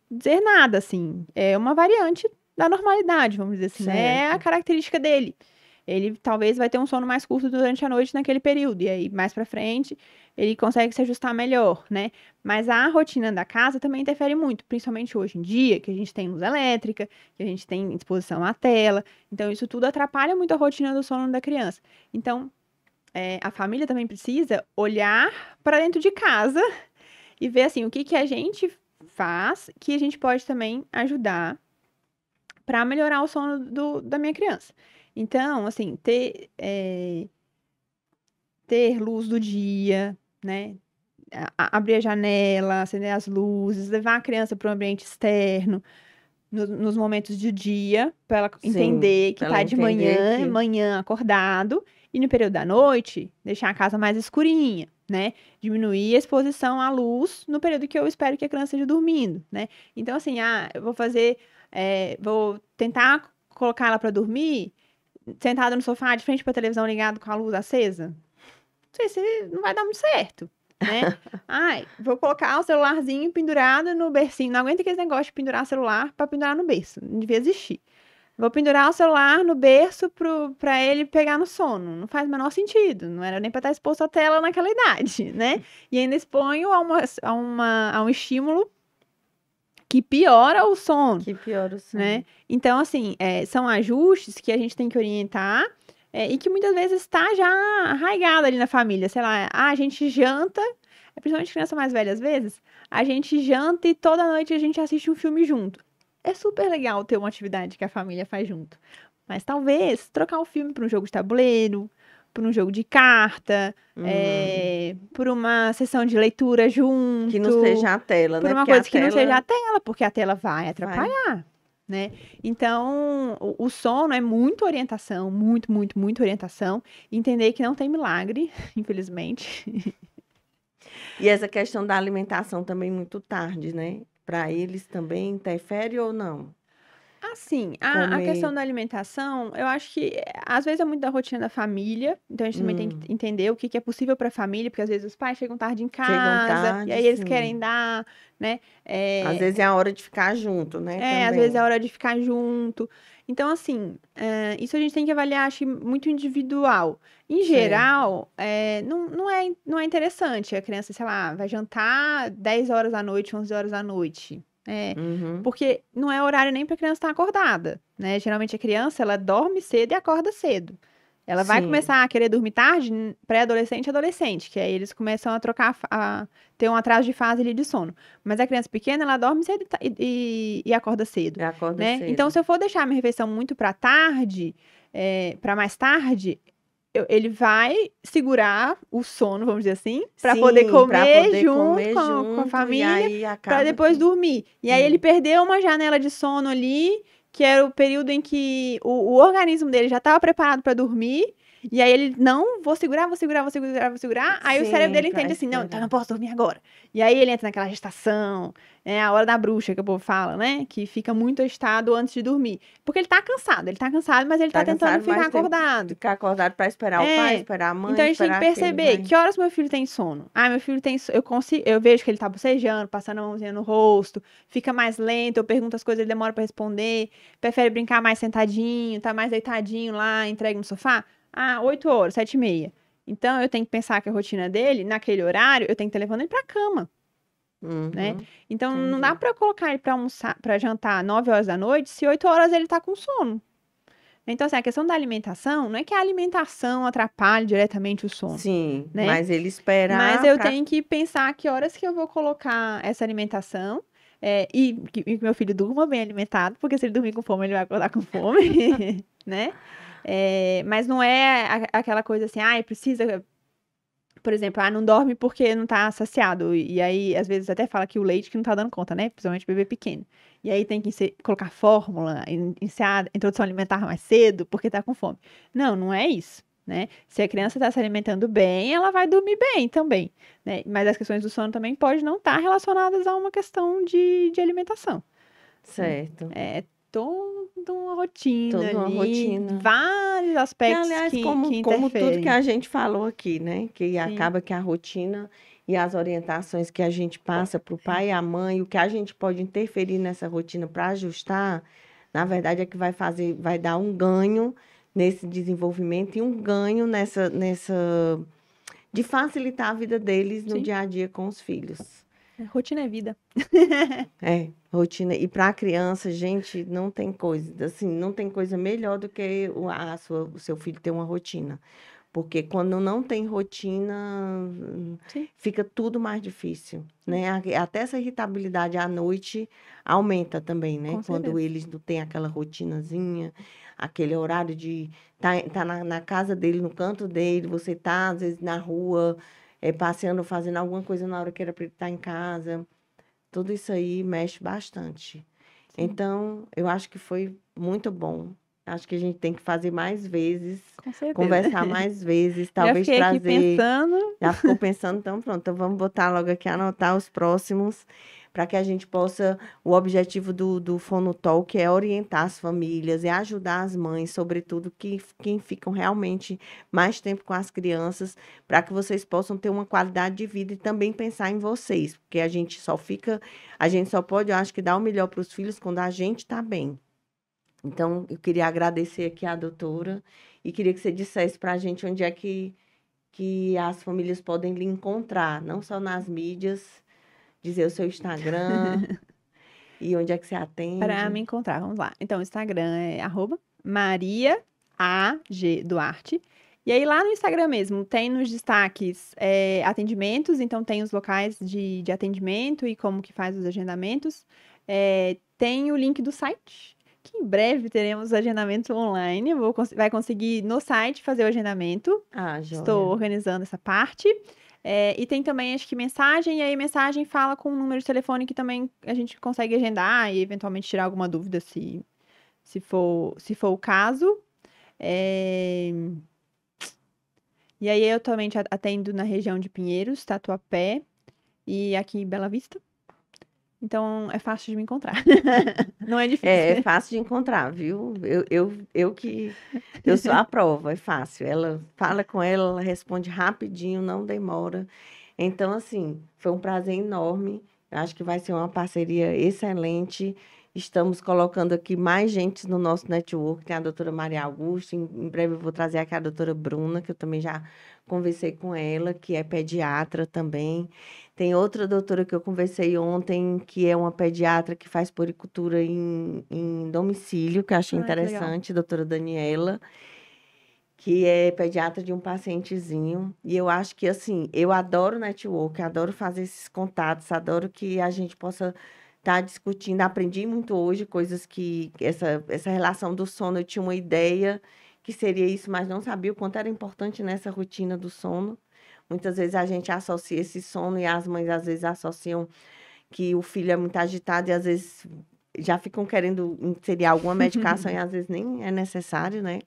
dizer nada, assim. É uma variante da normalidade, vamos dizer assim, né? É a certo. característica dele. Ele talvez vai ter um sono mais curto durante a noite naquele período, e aí mais pra frente ele consegue se ajustar melhor, né? Mas a rotina da casa também interfere muito, principalmente hoje em dia, que a gente tem luz elétrica, que a gente tem exposição à tela. Então, isso tudo atrapalha muito a rotina do sono da criança. Então, a família também precisa olhar para dentro de casa e ver assim o que que a gente faz que a gente pode também ajudar para melhorar o sono da minha criança. Então, assim, ter luz do dia, né? Abrir a janela, acender as luzes, levar a criança para o ambiente externo, nos momentos de dia, para ela Sim, entender que pra tá ela de entender que... manhã acordado, e no período da noite, deixar a casa mais escurinha, né? Diminuir a exposição à luz no período que eu espero que a criança esteja dormindo, né? Então, assim, eu vou vou tentar colocar ela para dormir sentada no sofá, de frente para a televisão ligado com a luz acesa. Não sei se não vai dar muito certo, né? Ai, vou colocar o celularzinho pendurado no bercinho. Não aguento aquele negócio de pendurar celular para pendurar no berço. Não devia existir. Vou pendurar o celular no berço pra ele pegar no sono. Não faz o menor sentido. Não era nem pra estar exposto à tela naquela idade, né? E ainda exponho a um estímulo que piora o sono, Que piora o sono. né? Então, assim, são ajustes que a gente tem que orientar e que muitas vezes está já arraigado ali na família. Sei lá, a gente janta, principalmente criança mais velha às vezes, a gente janta e toda noite a gente assiste um filme junto. É super legal ter uma atividade que a família faz junto. Mas talvez trocar o filme para um jogo de tabuleiro, para um jogo de carta, por uma sessão de leitura Que não junto, seja a tela, por né? uma Porque a coisa que não seja a tela tela, porque a tela vai vai... atrapalhar, né? Então, o sono é muito orientação, muito, muito, muito orientação. Entender que não tem milagre, infelizmente. E essa questão da alimentação também muito tarde, né? Para eles também interfere ou não? Assim, a Comer... questão da alimentação, eu acho que às vezes é muito da rotina da família, então a gente também tem que entender o que que é possível para a família, porque às vezes os pais chegam tarde em Chegam casa, e tarde, aí eles sim. querem dar, né? Às vezes é a hora de ficar junto, né? Às vezes é Também. hora de ficar junto. Então, assim, isso a gente tem que avaliar, acho que muito individual. Em Certo. geral, não é interessante a criança, sei lá, vai jantar 10 horas da noite, 11 horas da noite. Uhum. Porque não é horário nem para a criança estar acordada, né? Geralmente a criança, ela dorme cedo e acorda cedo. Ela vai Sim. começar a querer dormir tarde, pré-adolescente e adolescente, que aí eles começam a ter um atraso de fase ali de sono. Mas a criança pequena, ela dorme cedo e acorda cedo, E acorda né? Então, cedo. se eu for deixar a minha refeição muito para tarde, para mais tarde, ele vai segurar o sono, vamos dizer assim, para poder Sim, para comer poder junto comer com a junto e família, aí para acaba depois que... dormir. E aí ele perdeu uma janela de sono ali, que era o período em que o organismo dele já estava preparado para dormir. E aí ele, não, vou segurar, vou segurar, vou segurar, vou segurar. Aí o cérebro Sim, dele para entende assim, não, então eu não esperar. posso dormir agora. E aí ele entra naquela gestação, a hora da bruxa que o povo fala, né? Que fica muito agitado antes de dormir. Porque ele tá cansado, mas ele tá Tá tentando cansado, ficar mas tem que acordado. ficar acordado para esperar o pai, É. esperar a mãe, Então a gente tem que esperar que ele perceber vai. que horas meu filho tem sono. Ah, meu filho tem eu consigo, eu vejo que ele tá bocejando, passando a mãozinha no rosto, fica mais lento, eu pergunto as coisas, ele demora pra responder, prefere brincar mais sentadinho, tá mais deitadinho lá, entregue no sofá. Ah, 8 horas, 7h30. Então eu tenho que pensar que a rotina dele, naquele horário, eu tenho que estar levando ele pra cama, né? Uhum, Então não dá entendi. pra eu colocar ele pra almoçar, para jantar 9 horas da noite, se 8 horas ele tá com sono. Então, assim, a questão da alimentação, não é que a alimentação atrapalhe diretamente o sono, Sim, né? mas ele Mas esperar eu para... tenho que pensar que horas que eu vou colocar essa alimentação e que meu filho durma bem alimentado, porque se ele dormir com fome, ele vai acordar com fome, né? Mas não é aquela coisa assim, precisa, por exemplo, não dorme porque não tá saciado. E aí, às vezes, até fala que o leite que não tá dando conta, né? Principalmente bebê pequeno. E aí tem que colocar fórmula, iniciar a introdução alimentar mais cedo, porque tá com fome. Não, não é isso, né? Se a criança está se alimentando bem, ela vai dormir bem também, né? Mas as questões do sono também podem não estar relacionadas a uma questão de alimentação, né? Certo. É toda uma rotina Toda uma ali, rotina. vários Que, aspectos aliás, que como tudo que interferem. a gente falou aqui, né? Que Sim, acaba que a rotina e as orientações que a gente passa para o pai e a mãe, o que a gente pode interferir nessa rotina para ajustar, na verdade é que vai fazer, vai dar um ganho nesse desenvolvimento e um ganho de facilitar a vida deles no sim. dia a dia com os filhos. Rotina é vida. É, rotina. E para a criança, gente, não tem coisa, assim, não tem coisa melhor do que o seu filho ter uma rotina. Porque quando não tem rotina, Sim. fica tudo mais difícil, né? Até essa irritabilidade à noite aumenta também, né? Com Quando certeza. eles não têm aquela rotinazinha, aquele horário de tá na casa dele, no canto dele, você tá, às vezes, na rua, passeando, fazendo alguma coisa na hora que era para ele estar em casa. Tudo isso aí mexe bastante. Então, eu acho que foi muito bom. Acho que a gente tem que fazer mais vezes, Com certeza. conversar mais vezes, Já talvez fiquei aqui trazer. pensando. Já ficou pensando, então pronto, então vamos botar logo aqui, anotar os próximos, para que a gente possa. O objetivo do Fonotalk é orientar as famílias, é ajudar as mães, sobretudo quem ficam realmente mais tempo com as crianças, para que vocês possam ter uma qualidade de vida e também pensar em vocês, porque a gente só pode, eu acho que dar o melhor para os filhos quando a gente está bem. Então, eu queria agradecer aqui a doutora e queria que você dissesse para a gente onde é que as famílias podem lhe encontrar, não só nas mídias, dizer o seu Instagram e onde é que você Para atende. me encontrar, vamos lá. Então, o Instagram é Maria A G Duarte. E aí, lá no Instagram mesmo, tem nos destaques atendimentos, então tem os locais de atendimento e como que faz os agendamentos. Tem o link do site, que em breve teremos agendamento online. Vai conseguir no site fazer o agendamento. Ah, Estou joia. organizando essa parte. E tem também, acho que mensagem, e aí mensagem fala com um número de telefone que também a gente consegue agendar e eventualmente tirar alguma dúvida se for o caso. É, E aí eu também atendo na região de Pinheiros, Tatuapé e aqui em Bela Vista. Então é fácil de me encontrar. Não é difícil. É fácil de encontrar, viu? Eu sou a prova, é fácil. Ela fala com ela, ela responde rapidinho, não demora. Então, assim, foi um prazer enorme. Eu acho que vai ser uma parceria excelente. Estamos colocando aqui mais gente no nosso network. Tem a doutora Maria Augusta. Em breve eu vou trazer aqui a doutora Bruna, que eu também já conversei com ela, que é pediatra também. Tem outra doutora que eu conversei ontem, que é uma pediatra que faz puericultura em domicílio, que eu achei Ai, que legal. interessante, doutora Daniela, que é pediatra de um pacientezinho. E eu acho que, assim, eu adoro network, adoro fazer esses contatos, adoro que a gente possa estar discutindo. Aprendi muito hoje coisas essa relação do sono, eu tinha uma ideia que seria isso, mas não sabia o quanto era importante nessa rotina do sono. Muitas vezes a gente associa esse sono e as mães às vezes associam que o filho é muito agitado e às vezes já ficam querendo inserir alguma medicação e às vezes nem é necessário, né?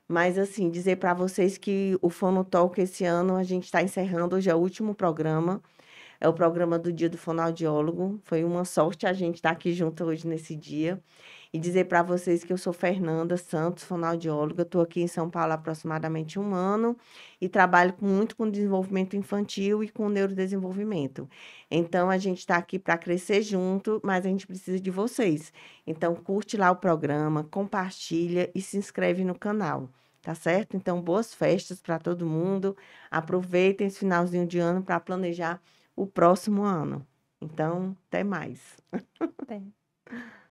Mas, assim, dizer para vocês que o Fonotalk esse ano a gente está encerrando, hoje é o último programa, é o programa do Dia do Fonoaudiólogo. Foi uma sorte a gente estar aqui junto hoje nesse dia. E dizer para vocês que eu sou Fernanda Santos, fonoaudióloga, estou aqui em São Paulo há aproximadamente um ano e trabalho muito com desenvolvimento infantil e com neurodesenvolvimento. Então, a gente está aqui para crescer junto, mas a gente precisa de vocês. Então, curte lá o programa, compartilha e se inscreve no canal, tá certo? Então, boas festas para todo mundo. Aproveitem esse finalzinho de ano para planejar o próximo ano. Então, até mais. Tem.